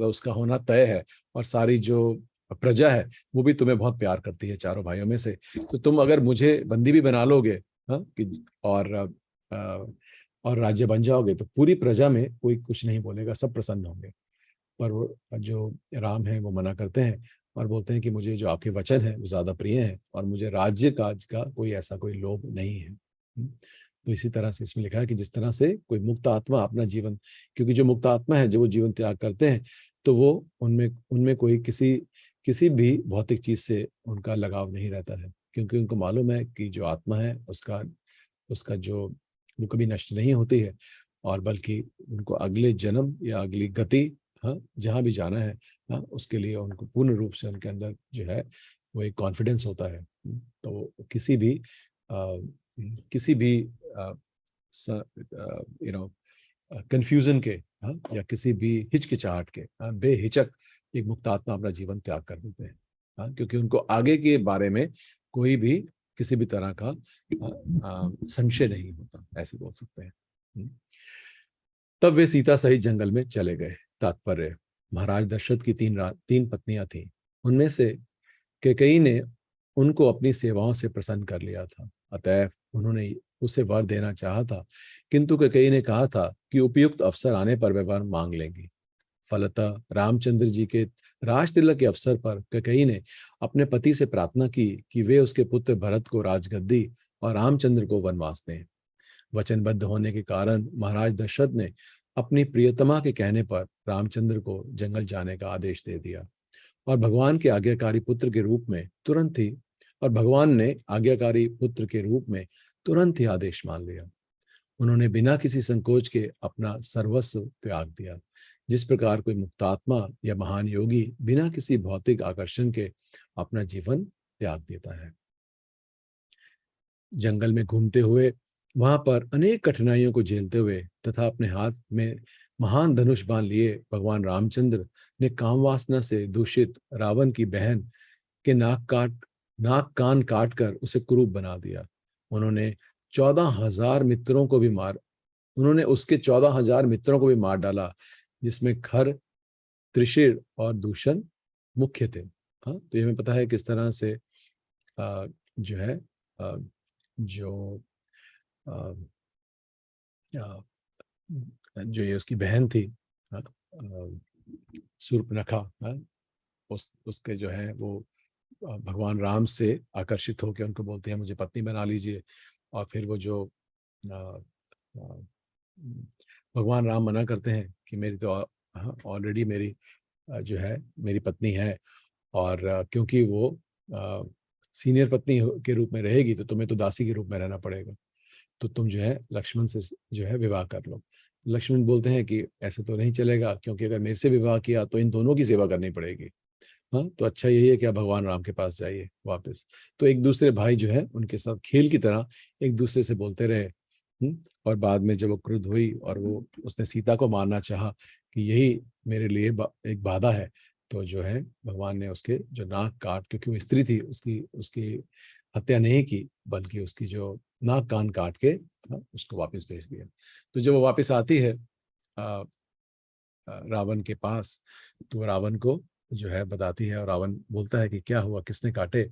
उसका होना तय है, और सारी जो प्रजा है वो भी तुम्हें बहुत प्यार करती है चारों भाइयों में से, तो तुम अगर मुझे बंदी भी बना लोगे, हाँ, कि और राज्य बन जाओगे तो पूरी प्रजा में कोई कुछ नहीं बोलेगा, सब प्रसन्न होंगे। पर वो जो राम है वो मना करते हैं और बोलते हैं कि मुझे जो आपके वचन है वो ज्यादा प्रिय है और मुझे राज्य काज का कोई ऐसा कोई लोभ नहीं है। तो इसी तरह से इसमें लिखा है कि जिस तरह से कोई मुक्त आत्मा अपना जीवन, क्योंकि जो मुक्त आत्मा है जो वो जीवन त्याग करते हैं तो वो उनमें उनमें कोई किसी भी भौतिक चीज से उनका लगाव नहीं रहता है, क्योंकि उनको मालूम है कि जो आत्मा है उसका उसका जो वो कभी नष्ट नहीं होती है, और बल्कि उनको अगले जन्म या अगली गति, हाँ, जहाँ भी जाना है, हाँ, उसके लिए उनको पूर्ण रूप से उनके अंदर जो है वो एक कॉन्फिडेंस होता है। तो किसी भी यू नो कंफ्यूजन के, हाँ, या किसी भी हिचकिचाहट के, हाँ, बेहिचक एक मुक्तात्मा अपना जीवन त्याग कर देते हैं, हाँ, क्योंकि उनको आगे के बारे में कोई भी किसी भी तरह का संशय नहीं होता, ऐसे बोल सकते हैं। तब वे सीता सहित जंगल में चले गए। तात्पर्य: महाराज दशरथ की 3 पत्नियां थीं। उनमें से कैकेयी ने उनको अपनी सेवाओं से प्रसन्न कर लिया था, अतएव उन्होंने उसे वर देना चाहा था, किंतु कैकेयी ने कहा था कि उपयुक्त अवसर आने पर वे वर मांग लेंगी। फलतः रामचंद्र जी के राज तिलक के अवसर पर कैकेयी ने अपने पति से प्रार्थना की कि वे उसके पुत्र भरत को राजगद्दी और रामचंद्र को वनवास दें। वचनबद्ध होने के कारण महाराज दशरथ ने अपनी प्रियतमा के कहने पर रामचंद्र को जंगल जाने का आदेश दे दिया, और भगवान के आज्ञाकारी पुत्र के रूप में तुरंत ही और भगवान ने आज्ञाकारी पुत्र के रूप में तुरंत ही आदेश मान लिया। उन्होंने बिना किसी संकोच के अपना सर्वस्व त्याग दिया, जिस प्रकार कोई मुक्तात्मा या महान योगी बिना किसी भौतिक आकर्षण के अपना जीवन त्याग देता है। जंगल में घूमते हुए, वहां पर अनेक कठिनाइयों को झेलते हुए तथा अपने हाथ में महान धनुष बाण लिए भगवान रामचंद्र ने कामवासना से दूषित रावण की बहन के नाक कान काट कर उसे कुरूप बना दिया। उन्होंने 14,000 मित्रों को भी मार उन्होंने उसके 14,000 मित्रों को भी मार डाला, जिसमें खर, त्रिशिर और दूषण मुख्य थे। हाँ, तो ये हमें पता है किस तरह से जो है जो आ, जो ये उसकी बहन थी, शूर्पणखा, उसके जो है वो भगवान राम से आकर्षित होकर उनको बोलते हैं मुझे पत्नी बना लीजिए, और फिर वो जो भगवान राम मना करते हैं कि मेरी तो ऑलरेडी मेरी जो है मेरी पत्नी है, और क्योंकि वो सीनियर पत्नी के रूप में रहेगी तो तुम्हें तो दासी के रूप में रहना पड़ेगा, तो तुम जो है लक्ष्मण से जो है विवाह कर लो। लक्ष्मण बोलते हैं कि ऐसे तो नहीं चलेगा, क्योंकि अगर मेरे से विवाह किया तो इन दोनों की सेवा करनी पड़ेगी। हाँ, तो अच्छा यही है कि आप भगवान राम के पास जाइए वापस। तो एक दूसरे भाई जो है उनके साथ खेल की तरह एक दूसरे से बोलते रहे। और बाद में जब वो क्रुद्ध हुई और वो उसने सीता को मारना चाहा कि यही मेरे लिए एक बाधा है, तो जो है भगवान ने उसके जो नाक काट, क्योंकि वो स्त्री थी, उसकी उसकी हत्या नहीं की, बल्कि उसकी जो नाक कान काट के उसको वापस भेज दिया। तो जब वो वापस आती है रावण के पास, तो रावण को जो है बताती है, और रावण बोलता है कि क्या हुआ, किसने काटे।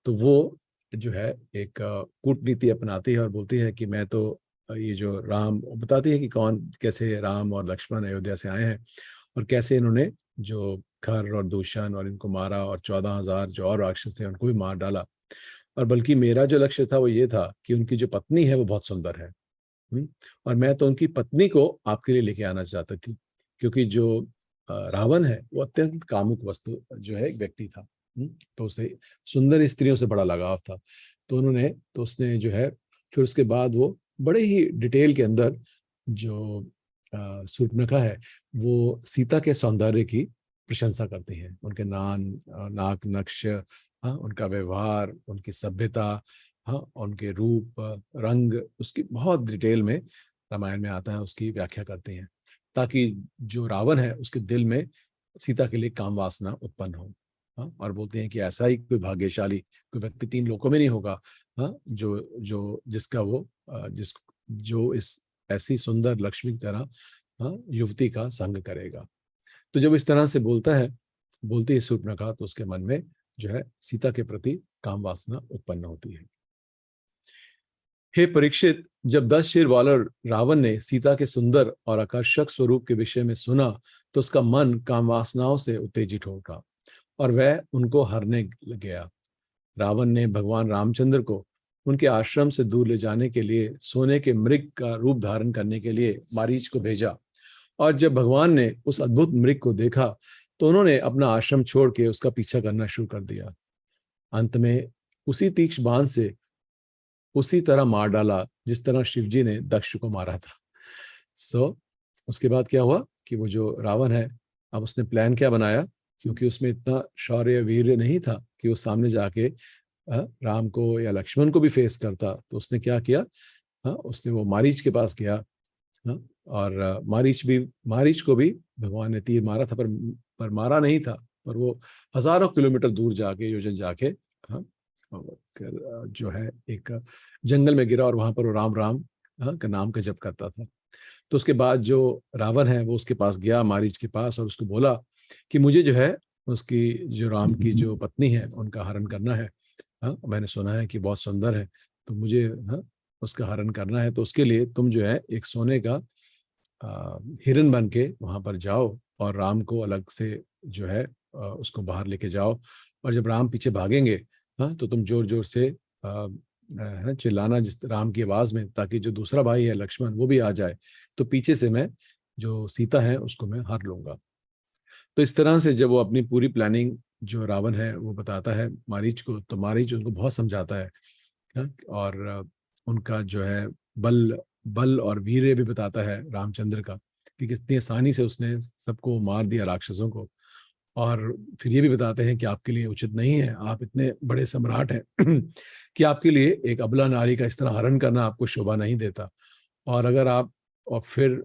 तो वो जो है एक कूटनीति अपनाती है और बोलती है कि मैं तो ये जो राम, बताती है कि कौन कैसे राम और लक्ष्मण अयोध्या से आए हैं और कैसे इन्होंने जो खर और दूषण और इनको मारा, और 14,000 जो और राक्षस थे उनको भी मार डाला। और बल्कि मेरा जो लक्ष्य था वो ये था कि उनकी जो पत्नी है वो बहुत सुंदर है। और मैं तो उनकी पत्नी को आपके लिए लेके आना चाहती थी, क्योंकि जो रावण है वो अत्यंत कामुक वस्तु जो है एक व्यक्ति था। तो उसे सुंदर स्त्रियों से बड़ा लगाव था। तो उसने जो है, फिर उसके बाद वो बड़े ही डिटेल के अंदर जो शूर्पणखा है वो सीता के सौंदर्य की प्रशंसा करती है, उनके नाक नक्श, उनका व्यवहार, उनकी सभ्यता, उनके रूप रंग, उसकी बहुत डिटेल में रामायण में आता है, उसकी व्याख्या करते हैं, ताकि जो रावण है उसके दिल में सीता के लिए काम वासना उत्पन्न हो। और बोलते हैं कि ऐसा ही कोई भाग्यशाली कोई व्यक्ति 3 लोकों में नहीं होगा, जो जो जिसका वो जिस जो इस ऐसी सुंदर लक्ष्मी की तरह युवती का संग करेगा। तो जब इस तरह से बोलती है शूर्पणखा, तो उसके मन में जो है सीता के प्रति काम वासना उत्पन्न होती है। हे परीक्षित, जब 10 सिर वाला रावण ने सीता के सुंदर और आकर्षक स्वरूप के विषय में सुना, तो उसका मन काम वासनाओं से उत्तेजित हो उठा और वह उनको हरने गया। रावण ने भगवान रामचंद्र को उनके आश्रम से दूर ले जाने के लिए सोने के मृग का रूप धारण करने के लिए मारीच को भेजा, और जब भगवान ने उस अद्भुत मृग को देखा तो उन्होंने अपना आश्रम छोड़ के उसका पीछा करना शुरू कर दिया। अंत में उसी तीक्ष्ण बाण से उसी तरह मार डाला जिस तरह शिवजी ने दक्ष को मारा था। उसके बाद क्या हुआ कि वो जो रावण है, अब उसने प्लान क्या बनाया, क्योंकि उसमें इतना शौर्य वीर्य नहीं था कि वो सामने जाके राम को या लक्ष्मण को भी फेस करता। तो उसने क्या किया, उसने वो मारीच के पास गया, और मारीच को भी भगवान ने तीर मारा था, पर मारा नहीं था, पर वो हजारों किलोमीटर दूर जाके, योजन जाके, जो है एक जंगल में गिरा, और वहां पर वो राम राम का नाम का जप करता था। तो उसके बाद जो रावण है वो उसके पास गया, मारीच के पास, और उसको बोला कि मुझे जो है उसकी जो राम की जो पत्नी है उनका हरण करना है। मैंने सुना है कि बहुत सुंदर है, तो मुझे उसका हरण करना है। तो उसके लिए तुम जो है एक सोने का हिरन बन के वहां पर जाओ, और राम को अलग से जो है उसको बाहर लेके जाओ, और जब राम पीछे भागेंगे, तो तुम जोर जोर से चिल्लाना जिस राम की आवाज में, ताकि जो दूसरा भाई है लक्ष्मण वो भी आ जाए, तो पीछे से मैं जो सीता है उसको मैं हर लूंगा। तो इस तरह से जब वो अपनी पूरी प्लानिंग जो रावण है वो बताता है मारीच को, तो मारीच उनको बहुत समझाता है, और उनका जो है बल बल और वीर्य भी बताता है रामचंद्र का, कि कितनी आसानी से उसने सबको मार दिया राक्षसों को। और फिर ये भी बताते हैं कि आपके लिए उचित नहीं है, आप इतने बड़े सम्राट हैं कि आपके लिए एक अबला नारी का इस तरह हरण करना आपको शोभा नहीं देता। और अगर आप, और फिर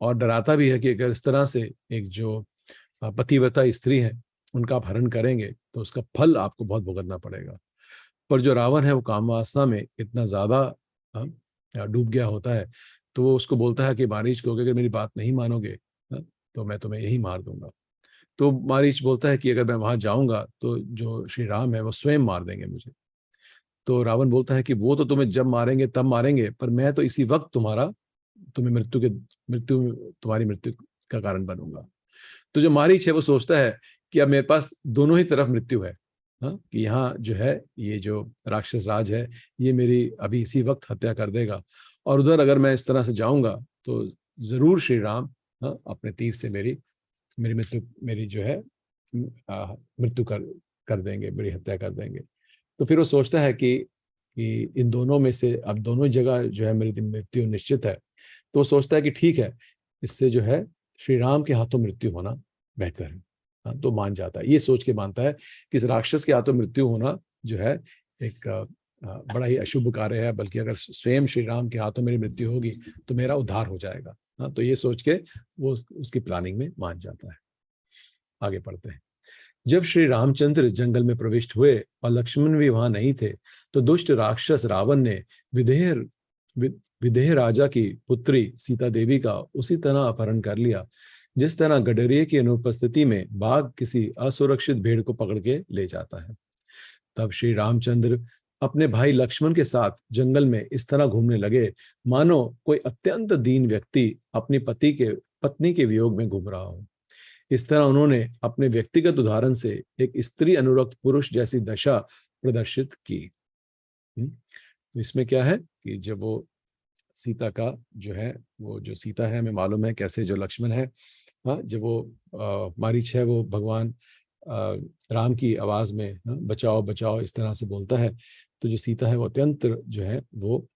और डराता भी है कि अगर इस तरह से एक जो पतिव्रता स्त्री है उनका आप हरण करेंगे तो उसका फल आपको बहुत भुगतना पड़ेगा। पर जो रावण है वो काम वासना में इतना ज्यादा डूब गया होता है, तो वो उसको बोलता है कि मारीच को, अगर मेरी बात नहीं मानोगे तो मैं तुम्हें यही मार दूंगा। तो मारीच बोलता है कि अगर मैं वहां जाऊंगा तो जो श्री राम है वो स्वयं मार देंगे मुझे। तो रावण बोलता है कि वो तो तुम्हें जब मारेंगे तब मारेंगे, पर मैं तो इसी वक्त तुम्हारी मृत्यु का कारण बनूंगा। तो जो मारीच है वो सोचता है कि अब मेरे पास दोनों ही तरफ मृत्यु है, कि यहाँ जो है ये जो राक्षस राज है ये मेरी अभी इसी वक्त हत्या कर देगा, और उधर अगर मैं इस तरह से जाऊंगा तो जरूर श्री राम अपने तीर से मेरी जो है मृत्यु कर देंगे, मेरी हत्या कर देंगे। तो फिर वो सोचता है कि इन दोनों में से अब दोनों जगह जो है मेरी मृत्यु निश्चित है। तो वो सोचता है कि ठीक है, इससे जो है श्री राम के हाथों मृत्यु होना बेहतर है। तो मान जाता है, ये सोच के मानता है कि इस राक्षस के हाथों मृत्यु होना जो है एक बड़ा ही अशुभ कार्य है, बल्कि अगर स्वयं श्री राम के हाथों मेरी मृत्यु होगी तो मेरा उद्धार हो जाएगा। तो ये सोच के वो उसकी प्लानिंग में मान जाता है। आगे पढ़ते हैं। जब श्री रामचंद्र जंगल में प्रविष्ट हुए और लक्ष्मण भी वहां नहीं थे, तो दुष्ट राक्षस रावण ने विदेह विदेह राजा की पुत्री सीता देवी का उसी तरह अपहरण कर लिया जिस तरह गडरिये की अनुपस्थिति में बाघ किसी असुरक्षित भेड़ को पकड़ के ले जाता है। तब श्री रामचंद्र अपने भाई लक्ष्मण के साथ जंगल में इस तरह घूमने लगे मानो कोई अत्यंत दीन व्यक्ति अपनी पत्नी के वियोग में घूम रहा हो। इस तरह उन्होंने अपने व्यक्तिगत उदाहरण से एक स्त्री अनुरक्त पुरुष जैसी दशा प्रदर्शित की। तो इसमें क्या है कि जब वो सीता का जो है, वो जो सीता है, हमें मालूम है कैसे जो लक्ष्मण है, हाँ, जब वो मारीच है, वो भगवान राम की आवाज में बचाओ बचाओ इस तरह से बोलता है, तो जो सीता है वो अत्यंत जो है वो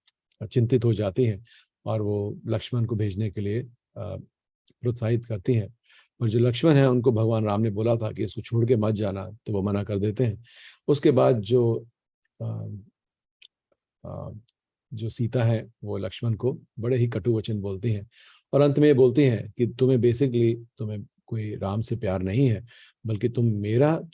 चिंतित हो जाती है और वो लक्ष्मण को भेजने के लिए प्रोत्साहित करती हैं। और जो लक्ष्मण है उनको भगवान राम ने बोला था कि इसको छोड़ के मत जाना, तो वो मना कर देते हैं। उसके बाद जो सीता है वो लक्ष्मण को बड़े ही कटु वचन बोलती हैं और अंत में ये बोलती हैं कि तुम्हें कोई राम से प्यार नहीं है, बल्कि तुम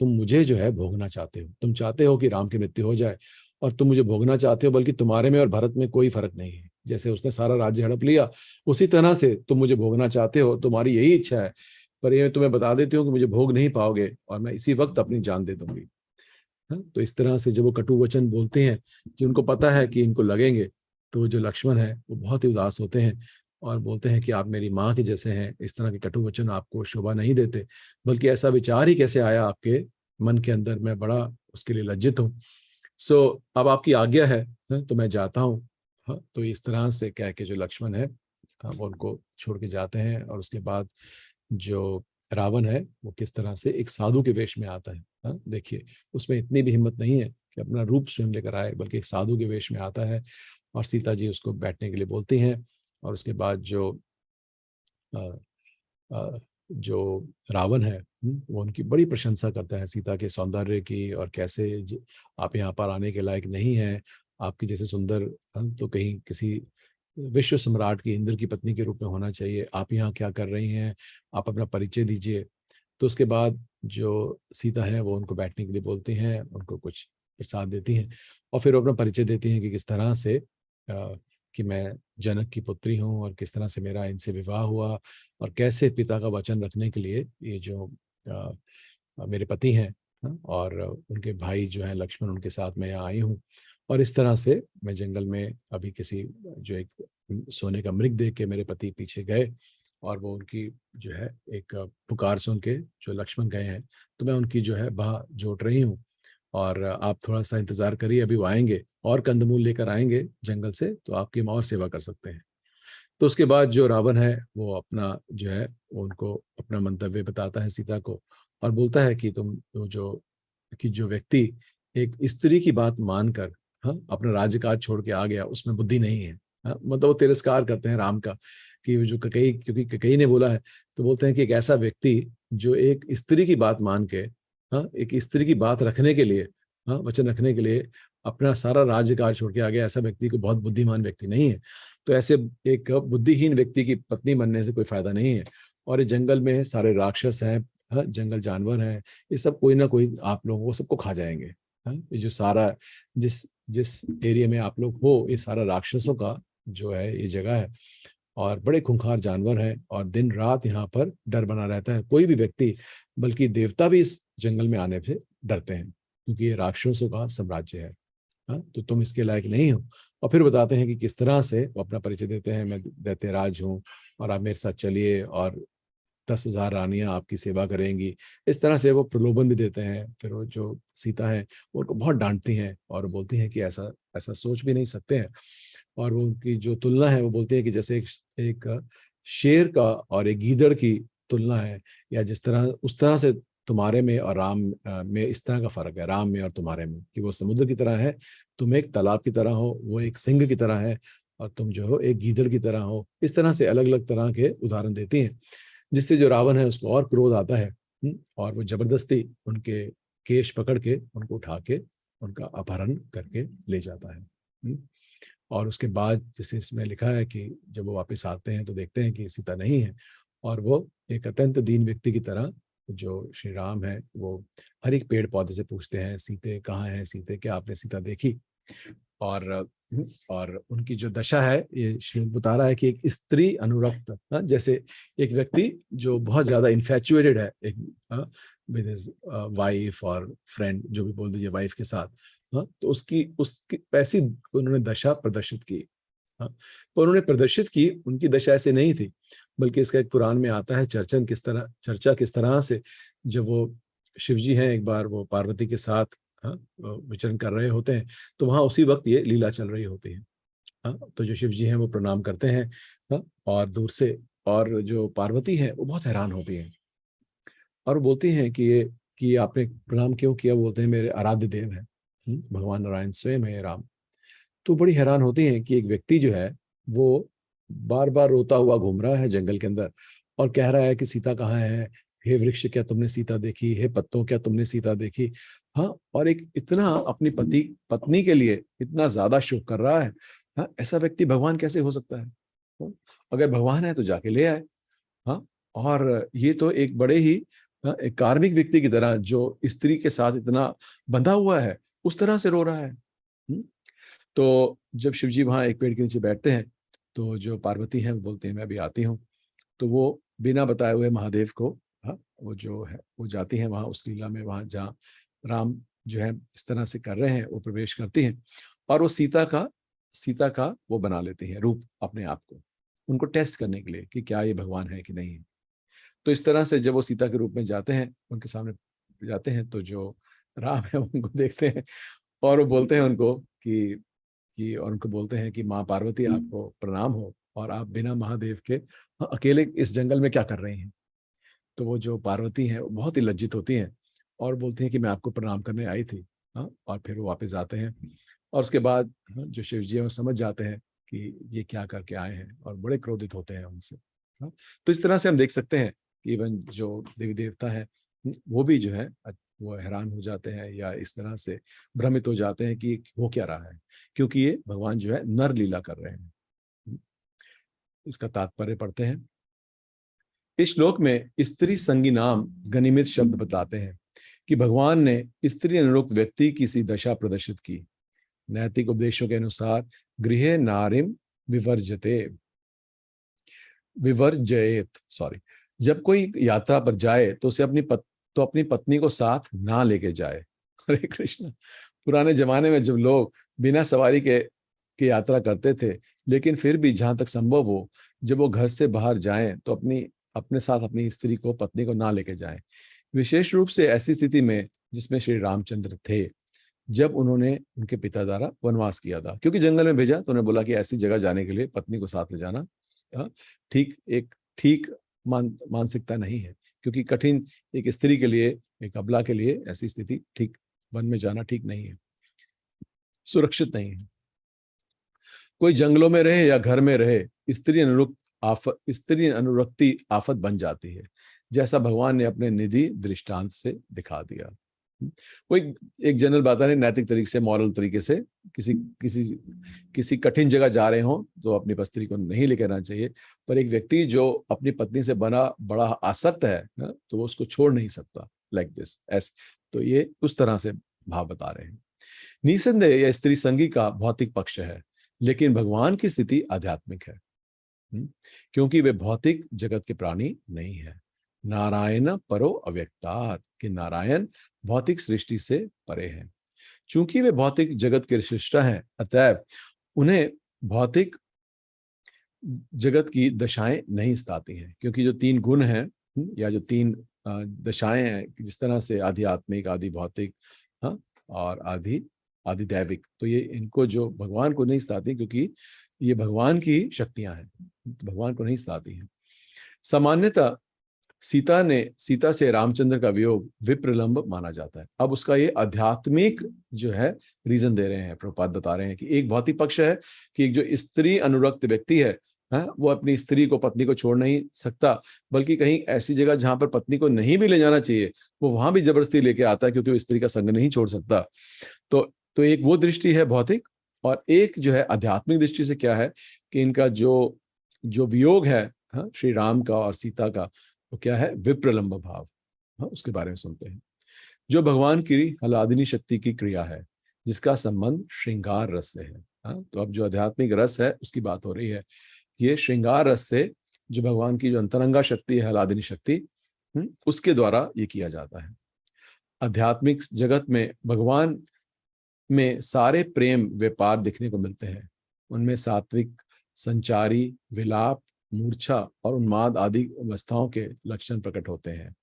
मुझे जो है भोगना चाहते हो। तुम चाहते हो कि राम की मृत्यु हो जाए और तुम मुझे भोगना चाहते हो, बल्कि तुम्हारे में और भरत में कोई फर्क नहीं है। जैसे उसने सारा राज्य हड़प लिया, उसी तरह से तुम मुझे भोगना चाहते हो, तुम्हारी यही इच्छा है। पर ये तुम्हें बता देती हूँ कि मुझे भोग नहीं पाओगे और मैं इसी वक्त अपनी जान दे दूंगी। तो इस तरह से जब वो कटु वचन बोलते हैं, जिनको पता है कि इनको लगेंगे, तो जो लक्ष्मण है वो बहुत ही उदास होते हैं और बोलते हैं कि आप मेरी माँ के जैसे हैं। इस तरह के कटु वचन आपको शोभा नहीं देते, बल्कि ऐसा विचार ही कैसे आया आपके मन के अंदर, मैं बड़ा उसके लिए लज्जित हूँ। अब आपकी आज्ञा है, तो मैं जाता हूँ। तो इस तरह से कह के जो लक्ष्मण है वो उनको छोड़ के जाते हैं। और उसके बाद जो रावण है वो किस तरह से एक साधु के वेश में आता है। देखिए, उसमें इतनी भी हिम्मत नहीं है कि अपना रूप स्वयं लेकर आए, बल्कि एक साधु के वेश में आता है और सीता जी उसको बैठने के लिए बोलती हैं। और उसके बाद अ, अ, जो रावण है वो उनकी बड़ी प्रशंसा करता है सीता के सौंदर्य की, और कैसे आप यहाँ पर आने के लायक नहीं है, आपकी जैसे सुंदर तो कहीं किसी विश्व सम्राट की, इंद्र की पत्नी के रूप में होना चाहिए। आप यहाँ क्या कर रही हैं, आप अपना परिचय दीजिए। तो उसके बाद जो सीता है वो उनको बैठने के लिए बोलती हैं, उनको कुछ प्रसाद देती हैं और फिर वो अपना परिचय देती हैं कि किस तरह से कि मैं जनक की पुत्री हूँ और किस तरह से मेरा इनसे विवाह हुआ और कैसे पिता का वचन रखने के लिए ये जो मेरे पति हैं, और उनके भाई जो हैं लक्ष्मण, उनके साथ मैं यहाँ आई हूँ। और इस तरह से मैं जंगल में अभी किसी जो एक सोने का मृग देख के मेरे पति पीछे गए और वो उनकी जो है एक पुकार सुन के जो लक्ष्मण गए हैं, तो मैं उनकी जो है बाह जोड़ रही हूँ। और आप थोड़ा सा इंतजार करिए, अभी वो आएंगे और कंदमूल लेकर आएंगे जंगल से, तो आपकी हम और सेवा कर सकते हैं। तो उसके बाद जो रावण है वो अपना जो है वो उनको अपना मंतव्य बताता है सीता को और बोलता है कि जो व्यक्ति एक स्त्री की बात मानकर अपना राज्यकाज छोड़ के आ गया, उसमें बुद्धि नहीं है। मतलब वो तिरस्कार करते हैं राम का कि जो ककई, क्योंकि ककई ने बोला है, तो बोलते हैं कि एक ऐसा व्यक्ति जो एक स्त्री की बात मान के, एक स्त्री की बात रखने के लिए, वचन रखने के लिए अपना सारा राज्यकाज छोड़ के आ गया, ऐसा व्यक्ति को बहुत बुद्धिमान व्यक्ति नहीं है। तो ऐसे एक बुद्धिहीन व्यक्ति की पत्नी बनने से कोई फायदा नहीं है। और ये जंगल में सारे राक्षस हैं, जंगल जानवर हैं, ये सब कोई ना कोई आप लोगों को सबको खा जाएंगे। ये जो सारा जिस जिस एरिया में आप लोग हो, ये सारा राक्षसों का जो है ये जगह है और बड़े खूंखार जानवर हैं और दिन रात यहाँ पर डर बना रहता है। कोई भी व्यक्ति, बल्कि देवता भी इस जंगल में आने से डरते हैं, क्योंकि ये राक्षसों का साम्राज्य है। तो तुम इसके लायक नहीं हो। और फिर बताते हैं कि किस तरह से वो अपना परिचय देते हैं, मैं दैत्यराज हूँ और आप मेरे साथ चलिए और 10,000 रानियां आपकी सेवा करेंगी। इस तरह से वो प्रलोभन भी देते हैं। फिर वो जो सीता है वो उनको बहुत डांटती हैं और बोलती हैं कि ऐसा ऐसा सोच भी नहीं सकते हैं। और वो उनकी जो तुलना है वो बोलती है कि जैसे एक शेर का और एक गीदड़ की तुलना है, या जिस तरह उस तरह से तुम्हारे में और राम में इस तरह का फर्क है, राम में और तुम्हारे में, कि वो समुद्र की तरह है, तुम एक तालाब की तरह हो, वो एक सिंह की तरह है, और तुम जो हो एक गीदड़ की तरह हो। इस तरह से अलग अलग तरह के उदाहरण देती हैं, जिससे जो रावण है उसको और क्रोध आता है। और वो जबरदस्ती उनके केश पकड़ के उनको उठा के उनका अपहरण करके ले जाता है। और उसके बाद जैसे इसमें लिखा है कि जब वो वापस आते हैं तो देखते हैं कि सीता नहीं है और वो एक अत्यंत दीन व्यक्ति की तरह जो श्री राम है वो हर एक पेड़ पौधे से पूछते हैं, सीते कहाँ है, सीते क्या आपने सीता देखी। और और उनकी जो दशा है, ये श्लोक बता रहा है कि एक स्त्री अनुरक्त, जैसे एक व्यक्ति जो बहुत ज्यादा इन्फैचुएटेड है एक विद हिज वाइफ और फ्रेंड, जो भी बोल दीजिए वाइफ के साथ, तो उसकी उसकी ऐसी उन्होंने दशा प्रदर्शित की। पर उन्होंने प्रदर्शित की, उनकी दशा ऐसे नहीं थी, बल्कि इसका एक पुराण में आता है चर्चा किस तरह से, जब वो शिव जी हैं, एक बार वो पार्वती के साथ विचरण कर रहे होते हैं, तो वहां उसी वक्त ये लीला चल रही होती है। तो जो शिव जी हैं वो प्रणाम करते हैं और दूर से, और जो पार्वती है वो बहुत हैरान होती हैं और बोलती हैं कि आपने प्रणाम क्यों किया। बोलते हैं मेरे आराध्य देव है, भगवान नारायण स्वयं है राम। तो बड़ी हैरान होती हैं कि एक व्यक्ति जो है वो बार बार रोता हुआ घूम रहा है जंगल के अंदर और कह रहा है कि सीता कहाँ है, हे वृक्ष क्या तुमने सीता देखी, हे पत्तों क्या तुमने सीता देखी। हाँ, और एक इतना अपनी पत्नी के लिए इतना ज्यादा शोक कर रहा है। हाँ, ऐसा व्यक्ति भगवान कैसे हो सकता है? हाँ, अगर भगवान है तो जाके ले आए। हाँ, और ये तो एक बड़े ही एक कार्मिक व्यक्ति की तरह जो स्त्री के साथ इतना बंधा हुआ है, उस तरह से रो रहा है। तो जब शिव जी वहां एक पेड़ के नीचे बैठते हैं, तो जो पार्वती हैं वो बोलते हैं मैं भी आती हूँ। तो वो बिना बताए हुए महादेव को, वो जो है वो जाती हैं वहां उस लीला में, वहां जहाँ राम जो है इस तरह से कर रहे हैं, वो प्रवेश करती हैं और वो सीता का वो बना लेती हैं रूप अपने आप को, उनको टेस्ट करने के लिए कि क्या ये भगवान है कि नहीं है। तो इस तरह से जब वो सीता के रूप में जाते हैं, उनके सामने जाते हैं, तो जो राम है उनको देखते हैं और वो बोलते हैं उनको और उनको बोलते हैं कि माँ पार्वती आपको प्रणाम हो, और आप बिना महादेव के अकेले इस जंगल में क्या कर रही हैं। तो वो जो पार्वती हैं वो बहुत ही लज्जित होती हैं और बोलती हैं कि मैं आपको प्रणाम करने आई थी। और फिर वो वापस आते हैं और उसके बाद जो शिव जी हैं वो समझ जाते हैं कि ये क्या करके आए हैं और बड़े क्रोधित होते हैं उनसे। तो इस तरह से हम देख सकते हैं कि इवन जो देवी देवता है वो भी जो है वो हैरान हो जाते हैं या इस तरह से भ्रमित हो जाते हैं कि हो क्या रहा है, क्योंकि ये भगवान जो है नर लीला कर रहे हैं। इसका तात्पर्य पढ़ते हैं। इस श्लोक में स्त्री संगी नाम गनिमित शब्द बताते हैं कि भगवान ने स्त्री अनुरुक्त व्यक्ति की सी दशा प्रदर्शित की। नैतिक उपदेशों के अनुसार गृहे नारिम विवर्जयेत, जब कोई यात्रा पर जाए तो उसे अपनी पत्नी को साथ ना लेके जाए। हरे कृष्ण। पुराने जमाने में जब लोग बिना सवारी के यात्रा करते थे, लेकिन फिर भी जहां तक संभव हो, जब वो घर से बाहर जाएं तो अपने साथ अपनी स्त्री को, पत्नी को ना लेके जाएं। विशेष रूप से ऐसी स्थिति में जिसमें श्री रामचंद्र थे, जब उन्होंने उनके पिता द्वारा वनवास किया था, क्योंकि जंगल में भेजा तो उन्हें बोला कि ऐसी जगह जाने के लिए पत्नी को साथ ले जाना ठीक मानसिकता नहीं है, क्योंकि कठिन एक स्त्री के लिए, एक अबला के लिए ऐसी स्थिति ठीक, वन में जाना ठीक नहीं है, सुरक्षित नहीं है। कोई जंगलों में रहे या घर में रहे, स्त्री अनुरक्ति आफत बन जाती है, जैसा भगवान ने अपने निधि दृष्टांत से दिखा दिया। कोई एक जनरल बात है, नैतिक तरीके से, मॉरल तरीके से किसी कठिन जगह जा रहे हो तो अपनी स्त्री को नहीं लेकर आना चाहिए, पर एक व्यक्ति जो अपनी पत्नी से बड़ा आसक्त है तो वो उसको छोड़ नहीं सकता, लाइक दिस एस। तो ये उस तरह से भाव बता रहे हैं। निसंदेह यह स्त्री संगी का भौतिक पक्ष है, लेकिन भगवान की स्थिति आध्यात्मिक है, क्योंकि वे भौतिक जगत के प्राणी नहीं है। नारायण परो अव्यक्तात्, कि नारायण भौतिक सृष्टि से परे हैं। चूंकि वे भौतिक जगत के सृष्टा हैं, अतएव उन्हें भौतिक जगत की दशाएं नहीं सताती हैं, क्योंकि जो तीन गुण हैं या जो तीन दशाएं हैं, जिस तरह से आदि आत्मिक, आदि भौतिक और आदि दैविक, तो ये इनको जो भगवान को नहीं सताती, क्योंकि ये भगवान की शक्तियां हैं, भगवान को नहीं सताती हैं। सामान्यतः सीता से रामचंद्र का वियोग विप्रलंब माना जाता है। अब उसका ये आध्यात्मिक जो है रीजन दे रहे हैं, प्रभुपाद बता रहे हैं कि एक भौतिक पक्ष है कि एक जो स्त्री अनुरक्त व्यक्ति है, वो अपनी स्त्री को, पत्नी को छोड़ नहीं सकता, बल्कि कहीं ऐसी जगह जहां पर पत्नी को नहीं भी ले जाना चाहिए वो वहां भी जबरदस्ती लेके आता है, क्योंकि वो स्त्री का संग नहीं छोड़ सकता। तो एक वो दृष्टि है भौतिक, और एक जो है आध्यात्मिक दृष्टि से क्या है कि इनका जो वियोग है श्री राम का और सीता का, वो क्या है, विप्रलंब भाव। हाँ, उसके बारे में सुनते हैं। जो भगवान की हलादिनी शक्ति की क्रिया है, जिसका संबंध श्रृंगार रस से है। हाँ, तो अब जो आध्यात्मिक रस है उसकी बात हो रही है। ये श्रृंगार रस से जो भगवान की जो अंतरंगा शक्ति है, हलादिनी शक्ति, उसके द्वारा ये किया जाता है। आध्यात्मिक जगत में भगवान में सारे प्रेम व्यापार दिखने को मिलते हैं। उनमें सात्विक, संचारी, विलाप, मूर्छा और उन्माद आदि अवस्थाओं के लक्षण प्रकट होते हैं।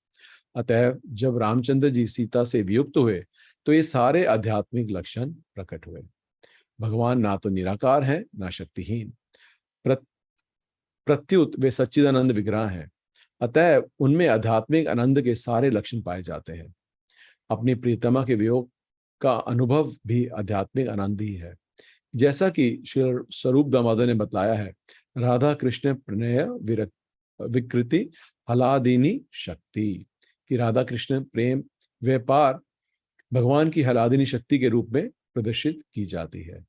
अतएव जब रामचंद्र जी सीता से वियुक्त हुए तो ये सारे आध्यात्मिक लक्षण प्रकट हुए। भगवान ना तो निराकार है ना शक्तिहीन, प्रत्युत वे सच्चिदानंद विग्रह हैं। अतएव उनमें आध्यात्मिक आनंद के सारे लक्षण पाए जाते हैं। अपनी प्रियतमा के वियोग का अनुभव भी आध्यात्मिक आनंद ही है। जैसा कि श्री स्वरूप दामोदर ने बतलाया है, राधा कृष्ण प्रणय विकृति हलादिनी शक्ति, कि राधा कृष्ण प्रेम व्यापार भगवान की हलादिनी शक्ति के रूप में प्रदर्शित की जाती है।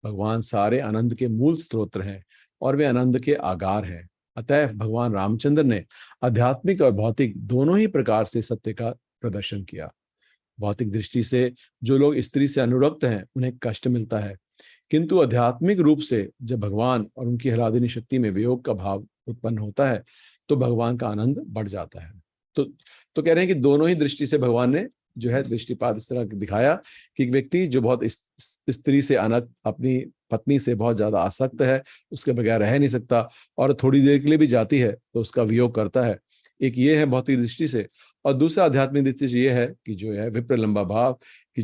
भगवान सारे आनंद के मूल स्त्रोत्र हैं और वे आनंद के आगार हैं। अतएव भगवान रामचंद्र ने आध्यात्मिक और भौतिक दोनों ही प्रकार से सत्य का प्रदर्शन किया। भौतिक दृष्टि से जो लोग स्त्री से अनुरक्त हैं उन्हें कष्ट मिलता है, किंतु आध्यात्मिक रूप से जब भगवान और उनकी हलादिनी शक्ति में वियोग का भाव उत्पन्न होता है तो भगवान का आनंद बढ़ जाता है। तो कह रहे हैं कि दोनों ही दृष्टि से भगवान ने जो है दृष्टिपात इस तरह दिखाया कि एक व्यक्ति जो बहुत स्त्री से अपनी पत्नी से बहुत ज्यादा आसक्त है, उसके बगैर रह नहीं सकता, और थोड़ी देर के लिए भी जाती है तो उसका वियोग करता है। एक ये है भौतिक दृष्टि से, और दूसरा आध्यात्मिक दृष्टि से ये है कि जो है विप्र लंबा भाव कि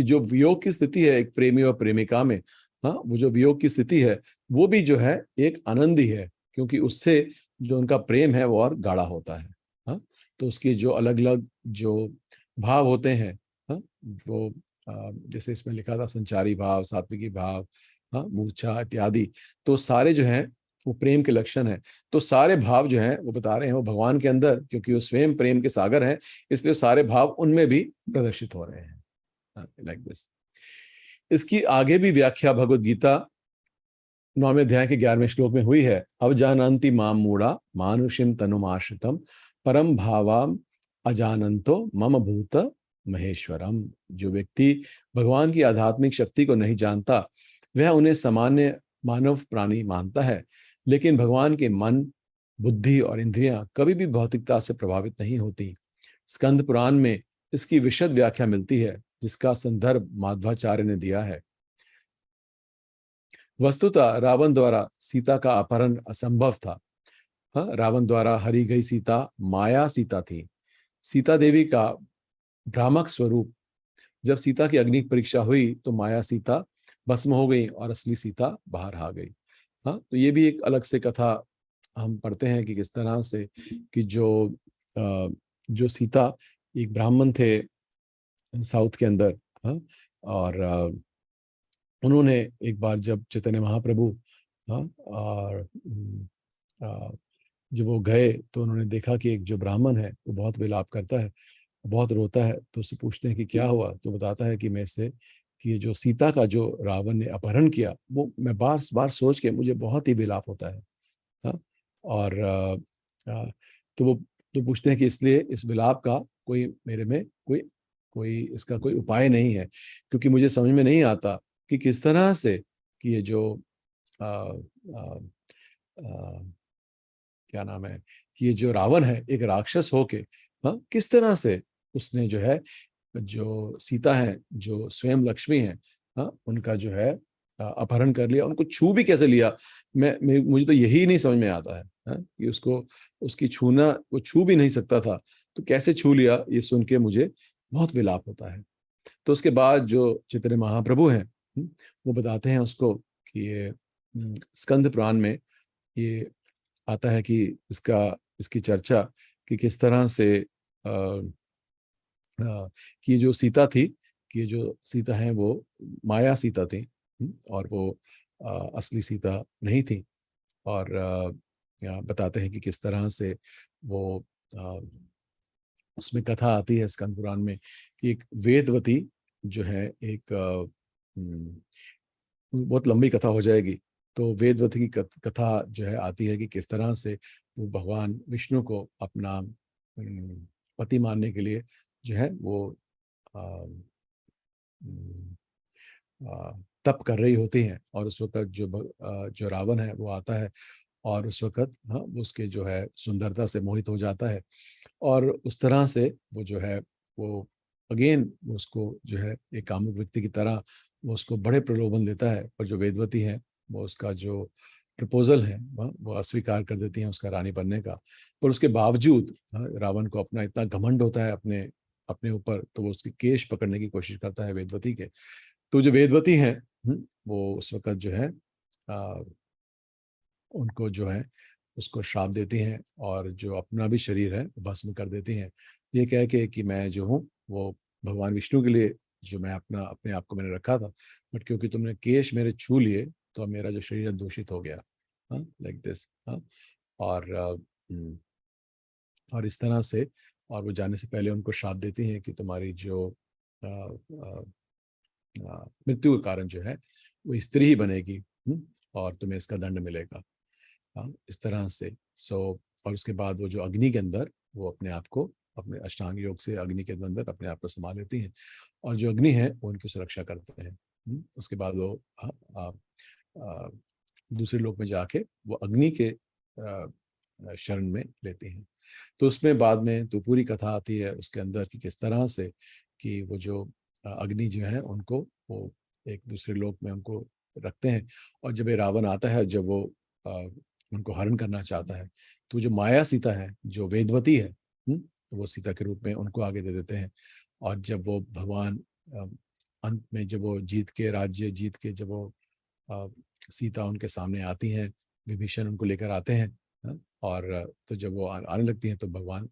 जो वियोग की स्थिति है एक प्रेमी और प्रेमिका में, हाँ, वो जो वियोग की स्थिति है वो भी जो है एक आनंद ही है, क्योंकि उससे जो उनका प्रेम है वो और गाढ़ा होता है। हाँ, तो उसके जो अलग अलग जो भाव होते हैं, हाँ, वो जैसे इसमें लिखा था संचारी भाव, सात्विकी भाव, हाँ, मूर्छा इत्यादि, तो सारे जो हैं वो प्रेम के लक्षण है। तो सारे भाव जो हैं वो बता रहे हैं वो भगवान के अंदर, क्योंकि वो स्वयं प्रेम के सागर हैं, इसलिए सारे भाव उनमें भी प्रदर्शित हो रहे हैं, लाइक दिस। इसकी आगे भी व्याख्या भगवद गीता 9वें अध्याय के 11वें श्लोक में हुई है। अवजानन्ति माम मूढ़ा मानुषिम तनुमाश्रितम परम भावाम अजानंतो मम भूत महेश्वरम। जो व्यक्ति भगवान की आध्यात्मिक शक्ति को नहीं जानता वह उन्हें सामान्य मानव प्राणी मानता है, लेकिन भगवान के मन, बुद्धि और इंद्रियां कभी भी भौतिकता से प्रभावित नहीं होती। स्कंद पुराण में इसकी विशद व्याख्या मिलती है, जिसका संदर्भ माध्वाचार्य ने दिया है। वस्तुतः रावण द्वारा सीता का अपहरण असंभव था। हाँ, रावण द्वारा हरी गई सीता माया सीता थी। सीता देवी का भ्रामक स्वरूप, जब सीता की अग्नि परीक्षा हुई तो माया सीता भस्म हो गई और असली सीता बाहर आ गई। हाँ, तो ये भी एक अलग से कथा हम पढ़ते हैं कि किस तरह से कि जो सीता एक ब्राह्मण थे साउथ के अंदर, हाँ, और उन्होंने एक बार जब चैतन्य महाप्रभु, हाँ, और जब वो गए तो उन्होंने देखा कि एक जो ब्राह्मण है वो बहुत विलाप करता है, बहुत रोता है, तो उससे पूछते हैं कि क्या हुआ, तो बताता है कि मैं से कि ये जो सीता का जो रावण ने अपहरण किया वो मैं बार बार सोच के मुझे बहुत ही विलाप होता है। हाँ, और तो वो तो पूछते हैं कि इसलिए इस विलाप का कोई मेरे में कोई कोई इसका कोई उपाय नहीं है, क्योंकि मुझे समझ में नहीं आता कि किस तरह से कि ये जो आ, आ, आ, क्या नाम है कि ये जो रावण है एक राक्षस होके, हाँ, किस तरह से उसने जो है जो सीता है जो स्वयं लक्ष्मी है, हाँ, उनका जो है अपहरण कर लिया, उनको छू भी कैसे लिया। मुझे तो यही नहीं समझ में आता है, हाँ, कि उसको उसकी छूना वो छू भी नहीं सकता था, तो कैसे छू लिया, ये सुन के मुझे बहुत विलाप होता है। तो उसके बाद जो चैतन्य महाप्रभु हैं, वो बताते हैं उसको कि ये स्कंद पुराण में ये आता है कि इसकी चर्चा कि किस तरह से कि ये जो सीता थी, कि ये जो सीता है वो माया सीता थी, और वो असली सीता नहीं थी। और बताते हैं कि किस तरह से वो उसमें कथा आती है स्कंद पुराण में कि एक वेदवती जो है एक बहुत लंबी कथा हो जाएगी, तो वेदवती की कथा जो है आती है कि किस तरह से वो भगवान विष्णु को अपना पति मानने के लिए जो है वो आ, आ, तप कर रही होती हैं, और उस वक्त जो रावण है वो आता है, और उस वक्त हाँ वो उसके जो है सुंदरता से मोहित हो जाता है, और उस तरह से वो जो है वो अगेन उसको जो है एक कामुक व्यक्ति की तरह वो उसको बड़े प्रलोभन देता है, और जो वेदवती है वो उसका जो प्रपोजल है वो अस्वीकार कर देती हैं उसका रानी बनने का। पर उसके बावजूद रावण को अपना इतना घमंड होता है अपने अपने ऊपर, तो वो उसके केश पकड़ने की कोशिश करता है वेदवती के। तो जो वेदवती हैं वो उस वक्त जो है उनको जो है उसको श्राप देती हैं, और जो अपना भी शरीर है भस्म कर देती हैं, ये कह के कि मैं जो हूँ वो भगवान विष्णु के लिए जो मैं अपने आप को मैंने रखा था, बट क्योंकि तुमने केश मेरे छू लिए तो अब मेरा जो शरीर है दूषित हो गया। हाँ, लाइक दिस। हाँ, और और इस तरह से, और वो जाने से पहले उनको श्राप देती हैं कि तुम्हारी जो मृत्यु का कारण जो है वो स्त्री ही बनेगी, और तुम्हें इसका दंड मिलेगा। हाँ, इस तरह से। सो और उसके बाद वो जो अग्नि के अंदर वो अपने आप को अपने अष्टांग योग से अग्नि के अंदर अपने आप को संभाल लेती हैं, और जो अग्नि है वो उनकी सुरक्षा करते हैं। उसके बाद वो आ, दूसरे लोक में जाके वो अग्नि के शरण में लेती हैं। तो उसमें बाद में तो पूरी कथा आती है उसके अंदर कि किस तरह से कि वो जो अग्नि जो है उनको वो एक दूसरे लोक में उनको रखते हैं, और जब ये रावण आता है, जब वो उनको हरण करना चाहता है, तो जो माया सीता है जो वेदवती है, तो वो सीता के रूप में उनको आगे दे देते हैं। और जब वो भगवान अंत में जब वो जीत के राज्य जीत के जब वो सीता उनके सामने आती हैं, विभीषण उनको लेकर आते हैं, और तो जब वो आने लगती हैं तो भगवान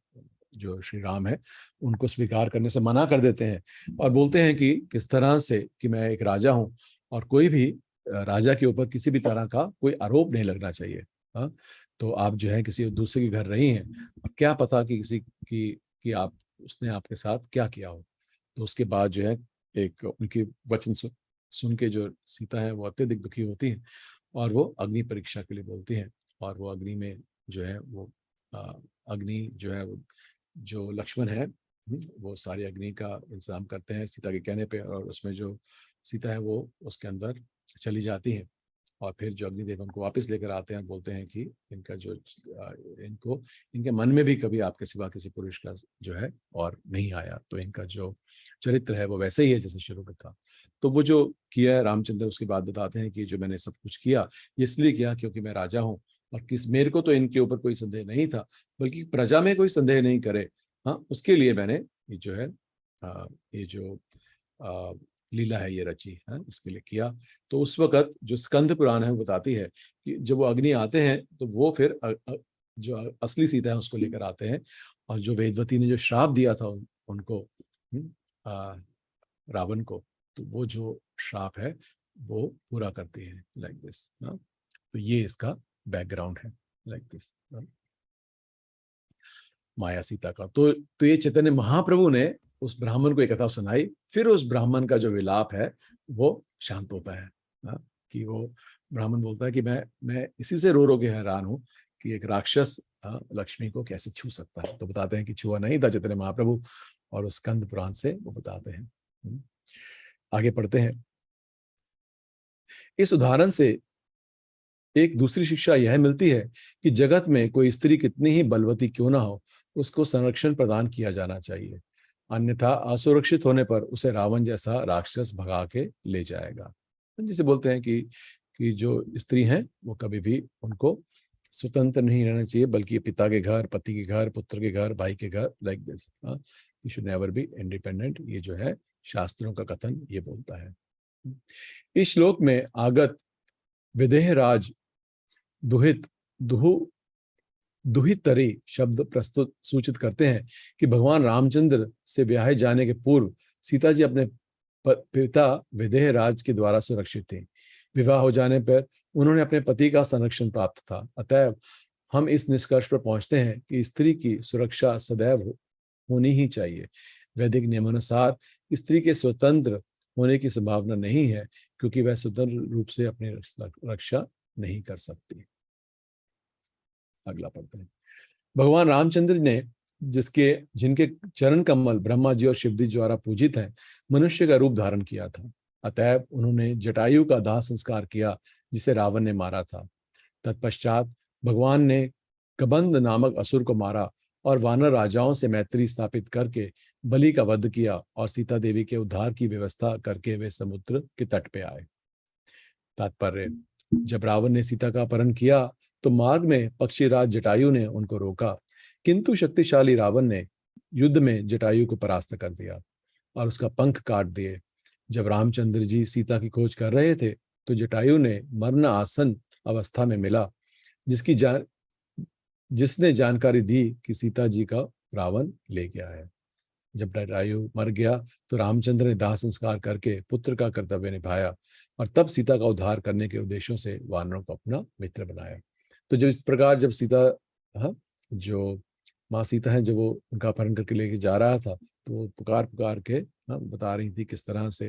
जो श्री राम है उनको स्वीकार करने से मना कर देते हैं, और बोलते हैं कि किस तरह से कि मैं एक राजा हूँ, और कोई भी राजा के ऊपर किसी भी तरह का कोई आरोप नहीं लगना चाहिए। हाँ, तो आप जो है किसी दूसरे के घर रही हैं, क्या पता कि किसी की कि आप उसने आपके साथ क्या किया हो। तो उसके बाद जो है एक उनकी वचन सुन के जो सीता है वो अत्यधिक दुखी होती है, और वो अग्नि परीक्षा के लिए बोलती हैं, और वो अग्नि में जो है वो अग्नि जो है वो जो लक्ष्मण है वो सारी अग्नि का इंतजाम करते हैं सीता के कहने पे, और उसमें जो सीता है वो उसके अंदर चली जाती है, और फिर जो अग्निदेव उनको वापस लेकर आते हैं, बोलते हैं कि इनका जो इनको इनके मन में भी कभी आपके सिवा किसी पुरुष का जो है और नहीं आया, तो इनका जो चरित्र है वो वैसे ही है जैसे शुरू में था। तो वो जो किया है रामचंद्र उसके बाद बताते हैं कि जो मैंने सब कुछ किया ये इसलिए किया क्योंकि मैं राजा हूँ, और किस मेरे को तो इनके ऊपर कोई संदेह नहीं था, बल्कि प्रजा में कोई संदेह नहीं करे, हाँ उसके लिए मैंने ये जो है ये जो लीला है ये रची है, इसके लिए किया। तो उस वक्त जो स्कंद पुराण है वो बताती है कि जब वो अग्नि आते हैं तो वो फिर जो असली सीता है उसको लेकर आते हैं, और जो वेदवती ने जो श्राप दिया था उनको रावण को, तो वो जो श्राप है वो पूरा करती है, लाइक दिस। तो ये इसका बैकग्राउंड है, लाइक दिस। माया सीता का तो ये चैतन्य महाप्रभु ने उस ब्राह्मण को एक कथा सुनाई, फिर उस ब्राह्मण का जो विलाप है वो शांत होता है। कि वो ब्राह्मण बोलता है कि मैं इसी से रो रो के हैरान हूँ कि एक राक्षस लक्ष्मी को कैसे छू सकता है। तो बताते हैं कि छुआ नहीं था चैतन्य महाप्रभु, और उस स्कंद पुराण से वो बताते हैं। आगे पढ़ते हैं। इस उदाहरण से एक दूसरी शिक्षा यह मिलती है कि जगत में कोई स्त्री कितनी ही बलवती क्यों ना हो, उसको संरक्षण प्रदान किया जाना चाहिए, अन्यथा असुरक्षित होने पर उसे रावण जैसा राक्षस भगा के ले जाएगा। जिसे बोलते हैं कि जो स्त्री हैं वो कभी भी उनको स्वतंत्र नहीं रहना चाहिए, बल्कि पिता के घर, पति के घर, पुत्र के घर, भाई के घर, like this. You should never be independent, ये जो है शास्त्रों का कथन ये बोलता है। इस श्लोक में आगत विदेह राज दुहित दुहु दुहित तरी शब्द प्रस्तुत सूचित करते हैं कि भगवान रामचंद्र से ब्याहे जाने के पूर्व सीता जी अपने पिता विदेह राज के द्वारा सुरक्षित थी। विवाह हो जाने पर उन्होंने अपने पति का संरक्षण प्राप्त था। अतएव हम इस निष्कर्ष पर पहुंचते हैं कि स्त्री की सुरक्षा सदैव होनी ही चाहिए। वैदिक नियमानुसार स्त्री के स्वतंत्र होने की संभावना नहीं है, क्योंकि वह स्वतंत्र रूप से अपनी रक्षा नहीं कर सकती। अगला पढ़ते हैं। भगवान रामचंद्र ने जिनके चरण कमल ब्रह्मा जी और शिव जी द्वारा पूजित हैं, मनुष्य का रूप धारण किया था। अतएव उन्होंने जटायु का दाह संस्कार किया, जिसे रावण ने मारा था। तत्पश्चात भगवान ने कबंध नामक असुर को मारा और वानर राजाओं से मैत्री स्थापित करके बलि का वध किया और सीता देवी के उद्धार की व्यवस्था करके वे समुद्र के तट पे आए। तात्पर्य, जब रावण ने सीता का अपहरण किया तो मार्ग में पक्षीराज जटायु ने उनको रोका, किंतु शक्तिशाली रावण ने युद्ध में जटायु को परास्त कर दिया और उसका पंख काट दिए। जब रामचंद्र जी सीता की खोज कर रहे थे तो जटायु ने मरण आसन अवस्था में मिला, जिसने जानकारी दी कि सीता जी का रावण ले गया है। जब जटायु मर गया तो रामचंद्र ने दाह संस्कार करके पुत्र का कर्तव्य निभाया और तब सीता का उद्धार करने के उद्देश्यों से वानरों को अपना मित्र बनाया। तो जब इस प्रकार जब सीता, हाँ, जो माँ सीता है, जब वो उनका अपहरण करके लेके जा रहा था तो वो पुकार पुकार के, हाँ, बता रही थी किस तरह से,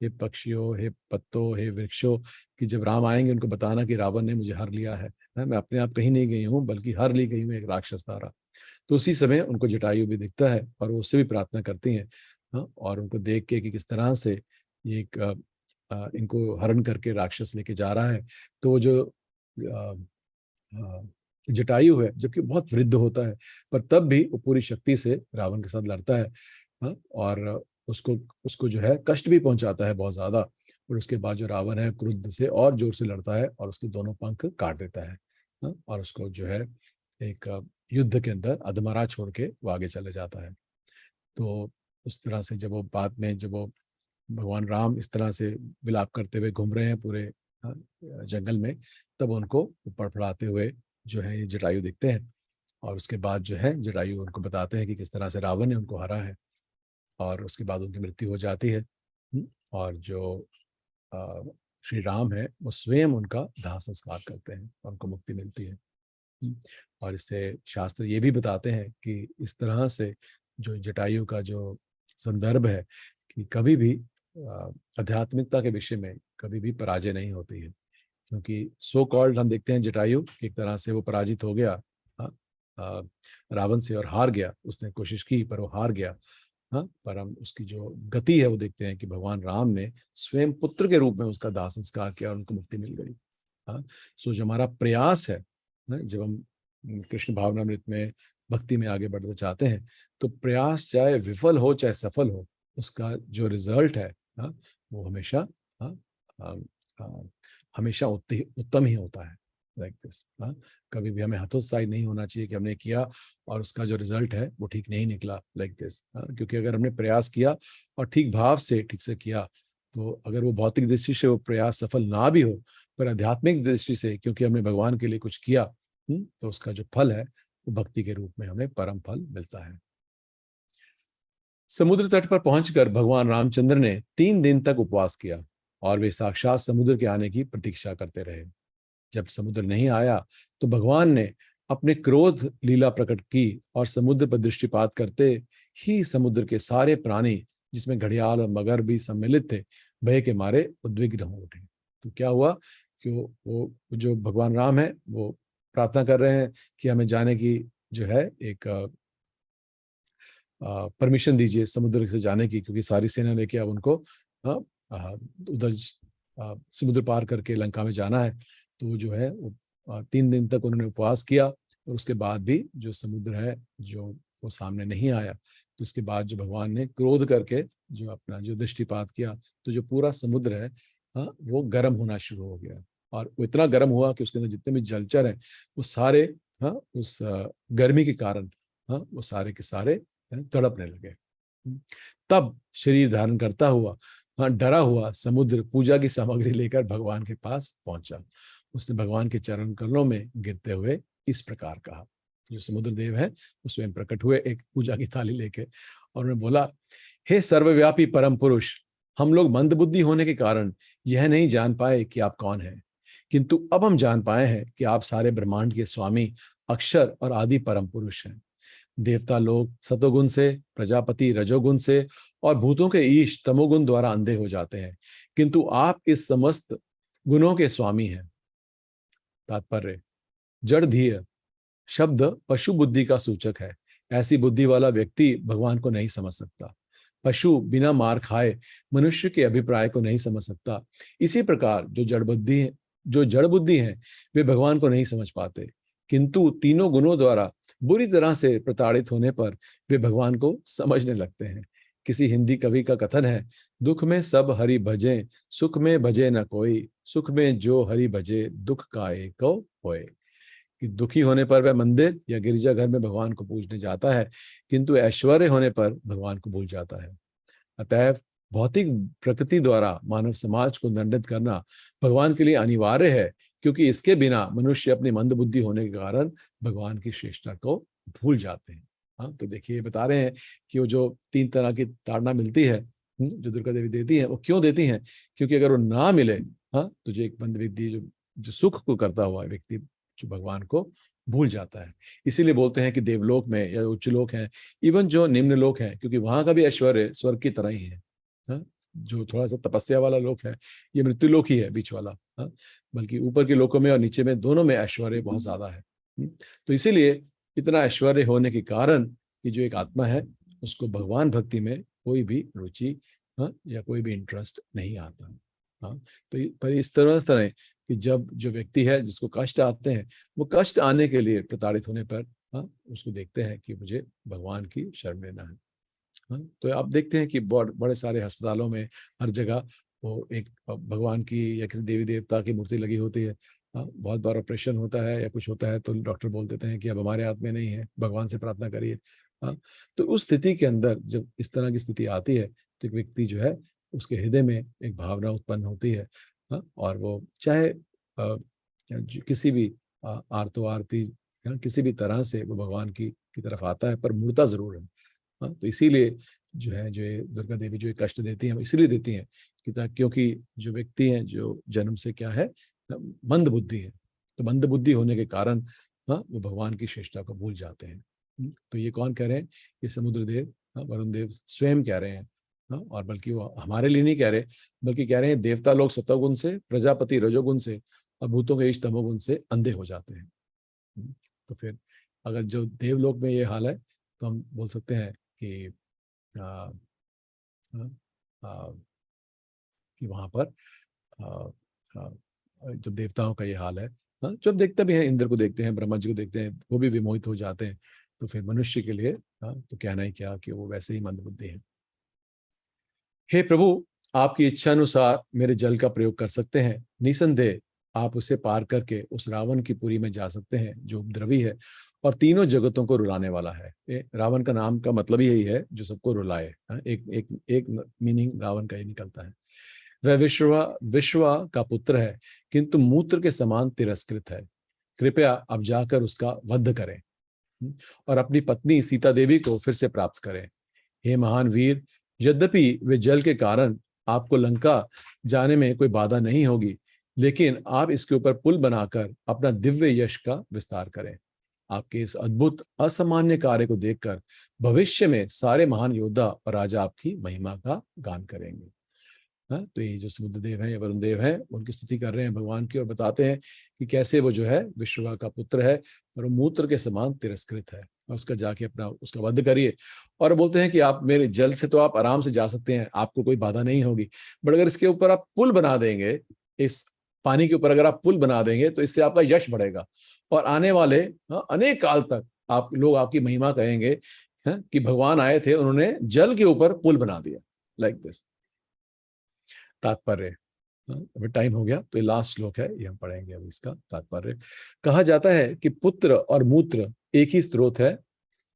हे पक्षियों, हे पत्तों, हे वृक्षों, कि जब राम आएंगे उनको बताना कि रावण ने मुझे हर लिया है। मैं अपने आप कहीं नहीं गई हूँ, बल्कि हर ली गई हूँ एक राक्षस द्वारा। तो उसी समय उनको जटायु भी दिखता है और वो उससे भी प्रार्थना करती हैं, हाँ, और उनको देख के कि किस तरह से ये एक इनको हरण करके राक्षस लेके जा रहा है। तो वो जो जटायु है, जबकि बहुत वृद्ध होता है, पर तब भी वो पूरी शक्ति से रावण के साथ लड़ता है, हाँ, और उसको उसको जो है कष्ट भी पहुंचाता है बहुत ज्यादा। और उसके बाद जो रावण है क्रुद्ध से और जोर से लड़ता है और उसके दोनों पंख काट देता है, हाँ, और उसको जो है एक युद्ध के अंदर अधमरा छोड़ के वो आगे चले जाता है। तो उस तरह से जब वो बाद में, जब वो भगवान राम इस तरह से विलाप करते हुए घूम रहे हैं पूरे, हाँ, जंगल में, तब उनको फड़फड़ाते हुए जो है ये जटायु दिखते हैं। और उसके बाद जो है जटायु उनको बताते हैं कि किस तरह से रावण ने उनको हरा है, और उसके बाद उनकी मृत्यु हो जाती है। और जो श्री राम है वो स्वयं उनका दाह संस्कार करते हैं और उनको मुक्ति मिलती है। और इससे शास्त्र ये भी बताते हैं कि इस तरह से जो जटायु का जो संदर्भ है कि कभी भी आध्यात्मिकता के विषय में कभी भी पराजय नहीं होती है, क्योंकि सो कॉल्ड हम देखते हैं जटायु एक तरह से वो पराजित हो गया, रावण से, और हार गया। उसने कोशिश की पर वो हार गया, हाँ, पर हम उसकी जो गति है वो देखते हैं कि भगवान राम ने स्वयं पुत्र के रूप में उसका दाह संस्कार किया और उनको मुक्ति मिल गई। हाँ, सो जो हमारा प्रयास है, जब हम कृष्ण भावनामृत में भक्ति में आगे बढ़ना चाहते हैं, तो प्रयास चाहे विफल हो चाहे सफल हो, उसका जो रिजल्ट है, हाँ, वो हमेशा, हाँ, हमेशा उत्तम ही होता है। लाइक दिस, हाँ, कभी भी हमें हतोत्साहित नहीं होना चाहिए कि हमने किया और उसका जो रिजल्ट है वो ठीक नहीं निकला, लाइक दिस, क्योंकि अगर हमने प्रयास किया और ठीक भाव से ठीक से किया, तो अगर वो भौतिक दृष्टि से वो प्रयास सफल ना भी हो, पर आध्यात्मिक दृष्टि से क्योंकि हमने भगवान के लिए कुछ किया, तो उसका जो फल है वो भक्ति के रूप में हमें परम फल मिलता है। समुद्र तट पर पहुंचकर भगवान रामचंद्र ने 3 दिन तक उपवास किया और वे साक्षात समुद्र के आने की प्रतीक्षा करते रहे। जब समुद्र नहीं आया तो भगवान ने अपने क्रोध लीला प्रकट की और समुद्र पर दृष्टिपात करते ही समुद्र के सारे प्राणी, जिसमें घड़ियाल और मगर भी सम्मिलित थे, भय के मारे उद्विग्न हो उठे। तो क्या हुआ कि वो जो भगवान राम है वो प्रार्थना कर रहे हैं कि हमें जाने की जो है एक परमिशन दीजिए समुद्र से जाने की, क्योंकि सारी सेना लेके अब उनको उधर समुद्र पार करके लंका में जाना है। तो जो है वो 3 दिन तक उन्होंने उपवास किया और उसके बाद भी जो समुद्र है जो वो सामने नहीं आया। तो उसके बाद जो भगवान ने क्रोध करके जो अपना जो दृष्टिपात किया, तो जो पूरा समुद्र है, हाँ, वो गर्म होना शुरू हो गया और वो इतना गर्म हुआ कि उसके अंदर जितने भी जलचर हैं वो सारे, हाँ, उस गर्मी के कारण, हाँ, वो सारे के सारे तड़पने लगे। तब शरीर धारण करता हुआ, हाँ, डरा हुआ समुद्र पूजा की सामग्री लेकर भगवान के पास पहुंचा। उसने भगवान के चरण कमलों में गिरते हुए इस प्रकार कहा। जो समुद्र देव है वो स्वयं प्रकट हुए एक पूजा की थाली लेके और उन्होंने बोला, हे सर्वव्यापी परम पुरुष, हम लोग मंदबुद्धि होने के कारण यह नहीं जान पाए कि आप कौन हैं, किंतु अब हम जान पाए हैं कि आप सारे ब्रह्मांड के स्वामी, अक्षर और आदि परम पुरुष हैं। देवता लोग सतोगुण से, प्रजापति रजोगुण से और भूतों के ईश तमोगुण द्वारा अंधे हो जाते हैं, किंतु आप इस समस्त गुणों के स्वामी हैं। तात्पर्य, जड़ धीय शब्द पशु बुद्धि का सूचक है। ऐसी बुद्धि वाला व्यक्ति भगवान को नहीं समझ सकता। पशु बिना मार खाए मनुष्य के अभिप्राय को नहीं समझ सकता। इसी प्रकार जो जड़ बुद्धि है वे भगवान को नहीं समझ पाते, किंतु तीनों गुणों द्वारा बुरी तरह से प्रताड़ित होने पर वे भगवान को समझने लगते हैं। किसी हिंदी कवि का कथन है, दुख में सब हरि भजे, सुख में भजे न कोई, सुख में जो हरि भजे, दुख का एको होए। कि दुखी होने पर वह मंदिर या गिरजाघर में भगवान को पूजने जाता है, किंतु ऐश्वर्य होने पर भगवान को भूल जाता है। अतएव भौतिक प्रकृति द्वारा मानव समाज को दंडित करना भगवान के लिए अनिवार्य है, क्योंकि इसके बिना मनुष्य अपनी मंदबुद्धि होने के कारण भगवान की श्रेष्ठता को भूल जाते हैं। हाँ, तो देखिए बता रहे हैं कि वो जो 3 तरह की ताड़ना मिलती है जो दुर्गा देवी देती है, वो क्यों देती हैं? क्योंकि अगर वो ना मिले, हाँ, तुझे एक मंदबुद्धि जो सुख को करता हुआ व्यक्ति जो भगवान को भूल जाता है। इसीलिए बोलते हैं कि देवलोक में या उच्च लोक हैं, इवन जो निम्न लोक है, क्योंकि वहां का भी ऐश्वर्य स्वर्ग की तरह ही है। हाँ? जो थोड़ा सा तपस्या वाला लोक है, ये मृत्यु लोक ही है बीच वाला। हाँ? बल्कि ऊपर के लोकों में और नीचे में दोनों में ऐश्वर्य बहुत ज्यादा है। तो इसीलिए इतना ऐश्वर्य होने के कारण कि जो एक आत्मा है उसको भगवान भक्ति में कोई भी रुचि, हाँ, या कोई भी इंटरेस्ट नहीं आता। हाँ, तो पर इस तरह कि जब जो व्यक्ति है जिसको कष्ट आते हैं, वो कष्ट आने के लिए प्रताड़ित होने पर, हाँ, उसको देखते हैं कि मुझे भगवान की शरण लेना है। हाँ, तो आप देखते हैं कि बड़े सारे अस्पतालों में हर जगह वो एक भगवान की या किसी देवी देवता की मूर्ति लगी होती है। हाँ, बहुत बार ऑपरेशन होता है या कुछ होता है तो डॉक्टर बोल देते हैं कि अब हमारे हाथ में नहीं है, भगवान से प्रार्थना करिए। हाँ, तो उस स्थिति के अंदर जब इस तरह की स्थिति आती है तो एक व्यक्ति जो है उसके हृदय में एक भावना उत्पन्न होती है। हाँ, और वो चाहे किसी भी आर्तो आरती किसी भी तरह से वो भगवान की तरफ आता है, पर मुड़ता जरूर है। हाँ, तो इसीलिए जो है जो ये दुर्गा देवी जो ये कष्ट देती हैं, इसीलिए देती हैं कि क्योंकि जो व्यक्ति हैं जो जन्म से क्या है, मंद बुद्धि है, तो मंद बुद्धि होने के कारण, हाँ, वो भगवान की श्रेष्ठता को भूल जाते हैं। तो ये कौन कह रहे हैं? ये समुद्र देव, वरुण देव स्वयं कह रहे हैं। हाँ, और बल्कि वो हमारे लिए नहीं कह रहे, बल्कि कह रहे हैं देवता लोग सतोगुण से, प्रजापति रजोगुण से और भूतों के ईश तमोगुण से अंधे हो जाते हैं। तो फिर अगर जो देवलोक में ये हाल है तो हम बोल सकते हैं कि आ, आ, कि वहां पर आ, आ, जब देवताओं का ये हाल है, हाँ, जब देखते भी हैं, इंद्र को देखते हैं, ब्रह्मा जी को देखते हैं, वो भी विमोहित हो जाते हैं, तो फिर मनुष्य के लिए, हाँ, तो कहना ही क्या कि वो वैसे ही मंदबुद्धि है। हे प्रभु, आपकी इच्छा अनुसार मेरे जल का प्रयोग कर सकते हैं। निसंदेह आप उसे पार करके उस रावण की पुरी में जा सकते हैं जो उपद्रवी है और तीनों जगतों को रुलाने वाला है। रावण का नाम का मतलब यही है, जो सबको रुलाए। एक एक एक मीनिंग रावण का ही निकलता है। वह विश्वा का पुत्र है, किंतु मूत्र के समान तिरस्कृत है। कृपया अब जाकर उसका वध करें और अपनी पत्नी सीता देवी को फिर से प्राप्त करें। हे महान वीर, यद्यपि वे जल के कारण आपको लंका जाने में कोई बाधा नहीं होगी, लेकिन आप इसके ऊपर पुल बनाकर अपना दिव्य यश का विस्तार करें। आपके इस अद्भुत असामान्य कार्य को देखकर भविष्य में सारे महान योद्धा और राजा आपकी महिमा का गान करेंगे। हाँ, तो ये जो समुद्र देव है या वरुण देव है, उनकी स्तुति कर रहे हैं भगवान की और बताते हैं कि कैसे वो जो है विश्वा का पुत्र है और वो मूत्र के समान तिरस्कृत है, और उसका जाके अपना उसका वध करिए। और बोलते हैं कि आप मेरे जल से तो आप आराम से जा सकते हैं, आपको कोई बाधा नहीं होगी, बट अगर इसके ऊपर आप पुल बना देंगे, इस पानी के ऊपर अगर आप पुल बना देंगे तो इससे आपका यश बढ़ेगा और आने वाले अनेक काल तक आप लोग आपकी महिमा कहेंगे कि भगवान आए थे, उन्होंने जल के ऊपर पुल बना दिया, लाइक दिस। तात्पर्य, अभी टाइम हो गया तो ये लास्ट श्लोक है, ये हम पढ़ेंगे अभी इसका तात्पर्य। कहा जाता है कि पुत्र और मूत्र एक ही स्रोत है,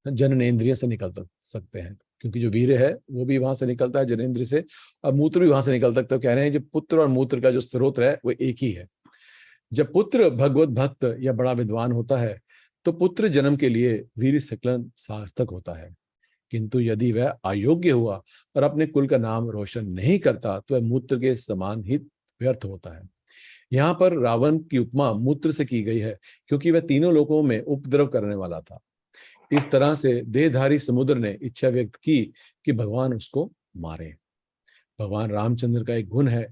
जननेंद्रिय से निकल सकते हैं, क्योंकि जो वीर्य है वो भी वहां से निकलता है जनेंद्रिय से, और मूत्र भी वहां से निकल सकता है। तो कह रहे हैं जो पुत्र और मूत्र का जो स्रोत है वो एक ही है। जब पुत्र भगवत भक्त या बड़ा विद्वान होता है तो पुत्र जन्म के लिए वीर सकलन सार्थक होता है, किंतु यदि वह अयोग्य हुआ और अपने कुल का नाम रोशन नहीं करता तो वह मूत्र के समान ही व्यर्थ होता है। यहाँ पर रावण की उपमा मूत्र से की गई है, क्योंकि वह तीनों लोकों में उपद्रव करने वाला था। इस तरह से देहधारी समुद्र ने इच्छा व्यक्त की कि भगवान उसको मारे। भगवान रामचंद्र का एक गुण है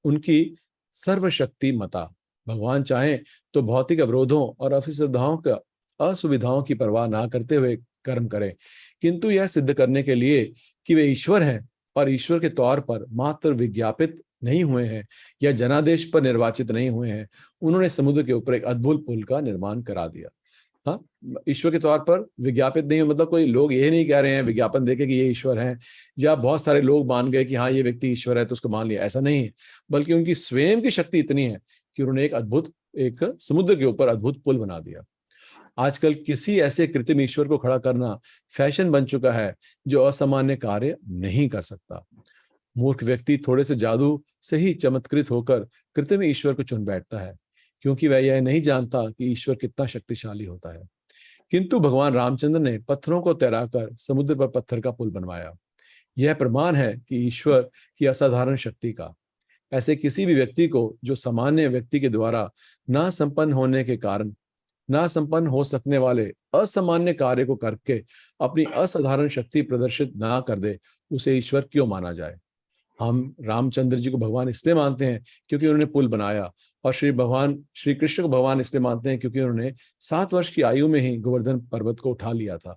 उनकी सर्वशक्ति मता, भगवान चाहें तो भौतिक अवरोधों और असुविधाओं की परवाह ना करते हुए कर्म करें, किंतु यह सिद्ध करने के लिए कि वे ईश्वर हैं और ईश्वर के तौर पर मात्र विज्ञापित नहीं हुए हैं या जनादेश पर निर्वाचित नहीं हुए हैं, उन्होंने समुद्र के ऊपर एक अद्भुत पुल का निर्माण करा दिया। हाँ, ईश्वर के तौर पर विज्ञापित नहीं है, मतलब कोई लोग ये नहीं कह रहे हैं विज्ञापन देके कि ये ईश्वर हैं, या बहुत सारे लोग मान गए कि हाँ ये व्यक्ति ईश्वर है तो उसको मान लिया, ऐसा नहीं है। बल्कि उनकी स्वयं की शक्ति इतनी है कि उन्होंने एक समुद्र के ऊपर अद्भुत पुल बना दिया। आजकल किसी ऐसे कृत्रिम ईश्वर को खड़ा करना फैशन बन चुका है जो असामान्य कार्य नहीं कर सकता। मूर्ख व्यक्ति थोड़े से जादू से ही चमत्कृत होकर कृत्रिम ईश्वर को चुन बैठता है, क्योंकि वह यह नहीं जानता कि ईश्वर कितना शक्तिशाली होता है। किंतु भगवान रामचंद्र ने पत्थरों को तैराकर समुद्र पर पत्थर का पुल बनवाया। यह प्रमाण है कि ईश्वर की असाधारण शक्ति का। ऐसे किसी भी व्यक्ति को जो सामान्य व्यक्ति के द्वारा ना संपन्न हो सकने वाले असामान्य कार्य को करके अपनी असाधारण शक्ति प्रदर्शित ना कर दे, उसे ईश्वर क्यों माना जाए। हम रामचंद्र जी को भगवान इसलिए मानते हैं क्योंकि उन्होंने पुल बनाया, और श्री कृष्ण को भगवान इसलिए मानते हैं क्योंकि उन्होंने 7 वर्ष की आयु में ही गोवर्धन पर्वत को उठा लिया था।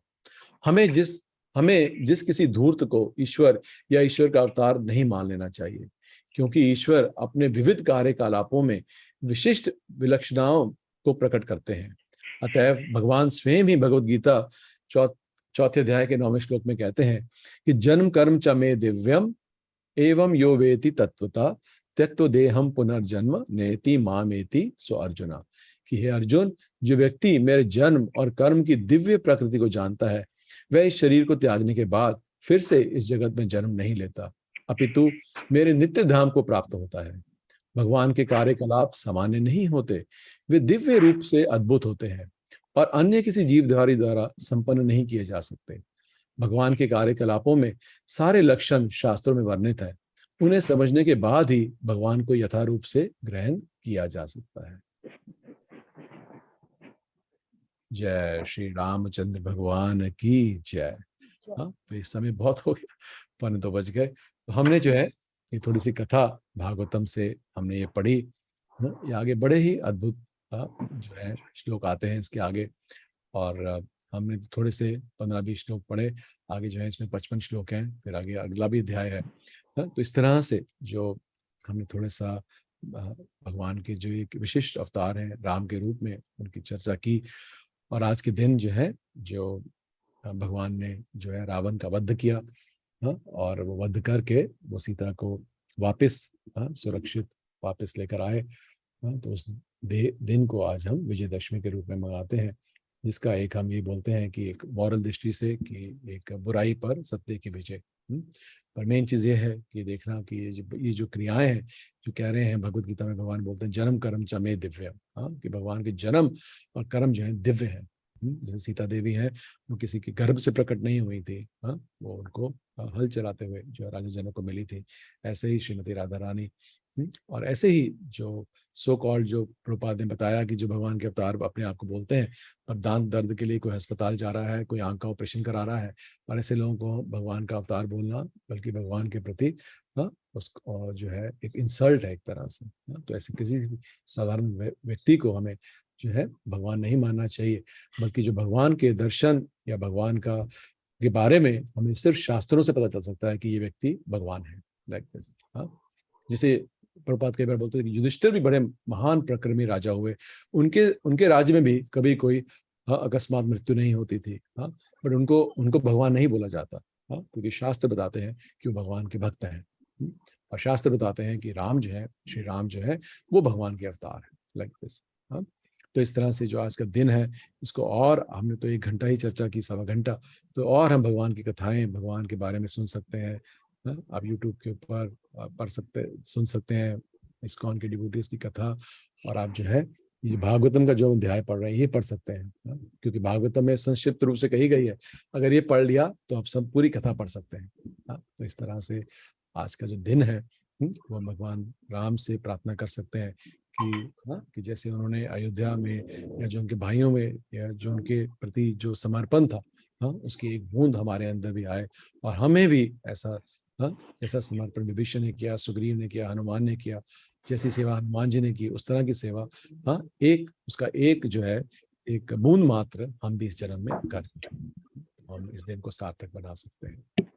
हमें जिस किसी धूर्त को ईश्वर या ईश्वर का अवतार नहीं मान लेना चाहिए, क्योंकि ईश्वर अपने विविध कार्यकलापों में विशिष्ट विलक्षणताओं को प्रकट करते हैं। अतएव भगवान स्वयं ही भगवद गीता चौथे अध्याय के 9वें श्लोक में कहते हैं कि जन्म कर्म च मे दिव्यम एवं यो वेति तत्वता त्यक्तो देहम पुनर्जन्म नेति मामेति सो अर्जुना। कि हे अर्जुन, जो व्यक्ति मेरे जन्म और कर्म की दिव्य प्रकृति को जानता है, वह इस शरीर को त्यागने के बाद फिर से इस जगत में जन्म नहीं लेता, अपितु मेरे नित्य धाम को प्राप्त होता है। भगवान के कार्यकलाप सामान्य नहीं होते, वे दिव्य रूप से अद्भुत होते हैं और अन्य किसी जीवधारी द्वारा संपन्न नहीं किए जा सकते। भगवान के कार्यकलापों में सारे लक्षण शास्त्रों में वर्णित है। उन्हें समझने के बाद ही भगवान को यथारूप से ग्रहण किया जा सकता है। जय श्री रामचंद्र भगवान की जय। हाँ, तो इस समय बहुत हो गया, 2 बज गए। तो हमने जो है ये थोड़ी सी कथा भागवतम से हमने ये पढ़ी। ये आगे बड़े ही अद्भुत जो है श्लोक आते हैं इसके आगे, और हमने थोड़े से 15-20 श्लोक पढ़े। आगे जो है इसमें 55 श्लोक हैं, फिर आगे अगला भी अध्याय है। तो इस तरह से जो हमने थोड़ा सा भगवान के जो एक विशिष्ट अवतार हैं राम के रूप में, उनकी चर्चा की। और आज के दिन जो है जो भगवान ने जो है रावण का वध किया, और वो वध करके वो सीता को वापस सुरक्षित वापस लेकर आए। तो उस दिन को आज हम विजयदशमी के रूप में मनाते हैं, जिसका एक हम ये बोलते हैं कि एक मॉरल दृष्टि से कि एक बुराई पर सत्य की विजय। पर मेन चीज़ ये है कि देखना कि ये जो क्रियाएं हैं, जो कह रहे हैं भगवत गीता में भगवान बोलते हैं जन्म कर्म च मे दिव्य, कि भगवान के जन्म और कर्म जो है दिव्य है। जैसे सीता देवी है, वो किसी के गर्भ से प्रकट नहीं हुई थी, वो उनको हल चलाते हुए जो राजा जनक को मिली थी। ऐसे ही श्रीमती राधा रानी, और ऐसे ही जो सो कॉल्ड जो प्रभुपाद ने बताया कि जो भगवान के अवतार अपने आप को बोलते हैं, पर दांत दर्द के लिए कोई अस्पताल जा रहा है, कोई आंख का ऑपरेशन करा रहा है, और ऐसे लोगों को भगवान का अवतार बोलना बल्कि भगवान के प्रति उसको जो है एक इंसल्ट है एक तरह से। तो ऐसे किसी साधारण व्यक्ति को हमें जो है भगवान नहीं मानना चाहिए, बल्कि जो भगवान के दर्शन या भगवान के बारे में हमें सिर्फ शास्त्रों से पता चल सकता है कि ये व्यक्ति भगवान है। Like this. जिसे प्रभुपाद कई बार बोलते हैं कि युधिष्ठिर भी बड़े महान प्रक्रमी राजा हुए, उनके राज्य में भी कभी कोई अकस्मात मृत्यु नहीं होती थी, बट उनको भगवान नहीं बोला जाता, क्योंकि शास्त्र बताते हैं कि वो भगवान के भक्त हैं, और शास्त्र बताते हैं कि राम जो है, श्री राम जो है, वो भगवान के अवतार है। Like this. तो इस तरह से जो आज का दिन है, इसको और हमने तो 1 घंटा ही चर्चा की, 1.25 घंटा, तो और हम भगवान की कथाएं, भगवान के बारे में सुन सकते हैं। आप यूट्यूब के ऊपर सुन सकते हैं इस्कॉन के डिवोटीज की कथा, और आप जो है ये भागवतम का जो अध्याय पढ़ रहे हैं ये पढ़ सकते हैं, क्योंकि भागवतम में संक्षिप्त रूप से कही गई है। अगर ये पढ़ लिया तो आप सब पूरी कथा पढ़ सकते हैं। तो इस तरह से आज का जो दिन है वो भगवान राम से प्रार्थना कर सकते हैं कि जैसे उन्होंने अयोध्या में, या जो उनके भाइयों में, या जो उनके प्रति जो समर्पण था, उसकी एक बूंद हमारे अंदर भी आए, और हमें भी ऐसा जैसा समर्पण विभीषण ने किया, सुग्रीव ने किया, हनुमान ने किया, जैसी सेवा हनुमान जी ने की उस तरह की सेवा, हाँ, एक उसका एक जो है एक बूंद मात्र हम भी इस जन्म में कर हम इस दिन को सार्थक बना सकते हैं।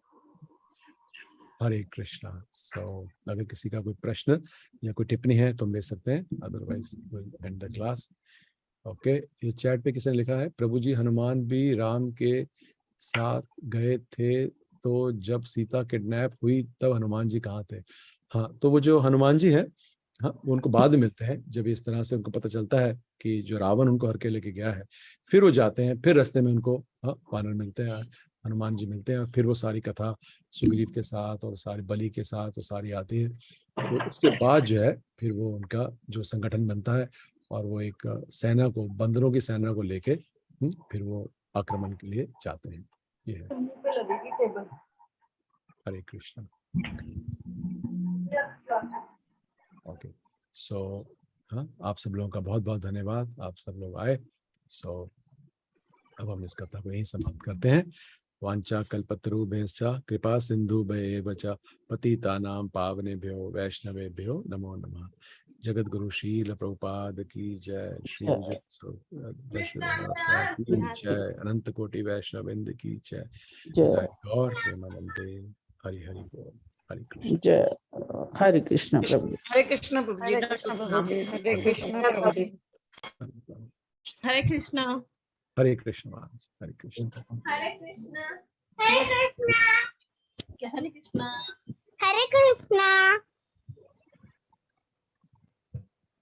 हरे कृष्णा। सो अगर किसी का कोई प्रश्न या कोई टिप्पणी है तो हम ले सकते हैं, otherwise will and the class. Okay, ये चैट पे किसने लिखा है, प्रभु जी हनुमान भी राम के साथ गए थे तो जब सीता किडनैप हुई तब हनुमान जी कहाँ थे? हाँ, तो वो जो हनुमान जी है, हाँ, वो उनको बाद में मिलते हैं जब इस तरह से उनको पता चलता है कि जो रावण उनको हर के लेके गया है। फिर वो जाते हैं, फिर रास्ते में उनको, हाँ, वानर मिलते हैं, हनुमान जी मिलते हैं, और फिर वो सारी कथा सुग्रीव के साथ और सारी बलि के साथ वो सारी आती है। तो उसके बाद जो है फिर वो उनका जो संगठन बनता है और वो एक सेना को, बंदरों की सेना को लेके फिर वो आक्रमण के लिए जाते हैं। ये है। हरे कृष्णा। ओके, सो हाँ, आप सब लोगों का बहुत बहुत धन्यवाद, आप सब लोग आए। सो अब हम इस कथा को यहीं समाप्त करते हैं। वांछा कल्पतरुभ्यश्च कृपा सिंधुभ्येव च पतितानां पावनेभ्यो वैष्णवेभ्यो नमो नमः। जगत गुरु श्रील प्रभुपाद की जय, श्री की जय, अनंत कोटि वैष्णविंद की जय, जय गौर प्रेमानंदे। हरि हरि बोल। हरे कृष्ण। जय हरे कृष्ण प्रभु। हरे कृष्ण प्रभु जी। हरे कृष्ण प्रभु जी। हरे कृष्ण। हरे कृष्ण महाराज, हरे कृष्ण। हरे कृष्णा। हरे कृष्णा। हरे कृष्णा। हरे कृष्णा।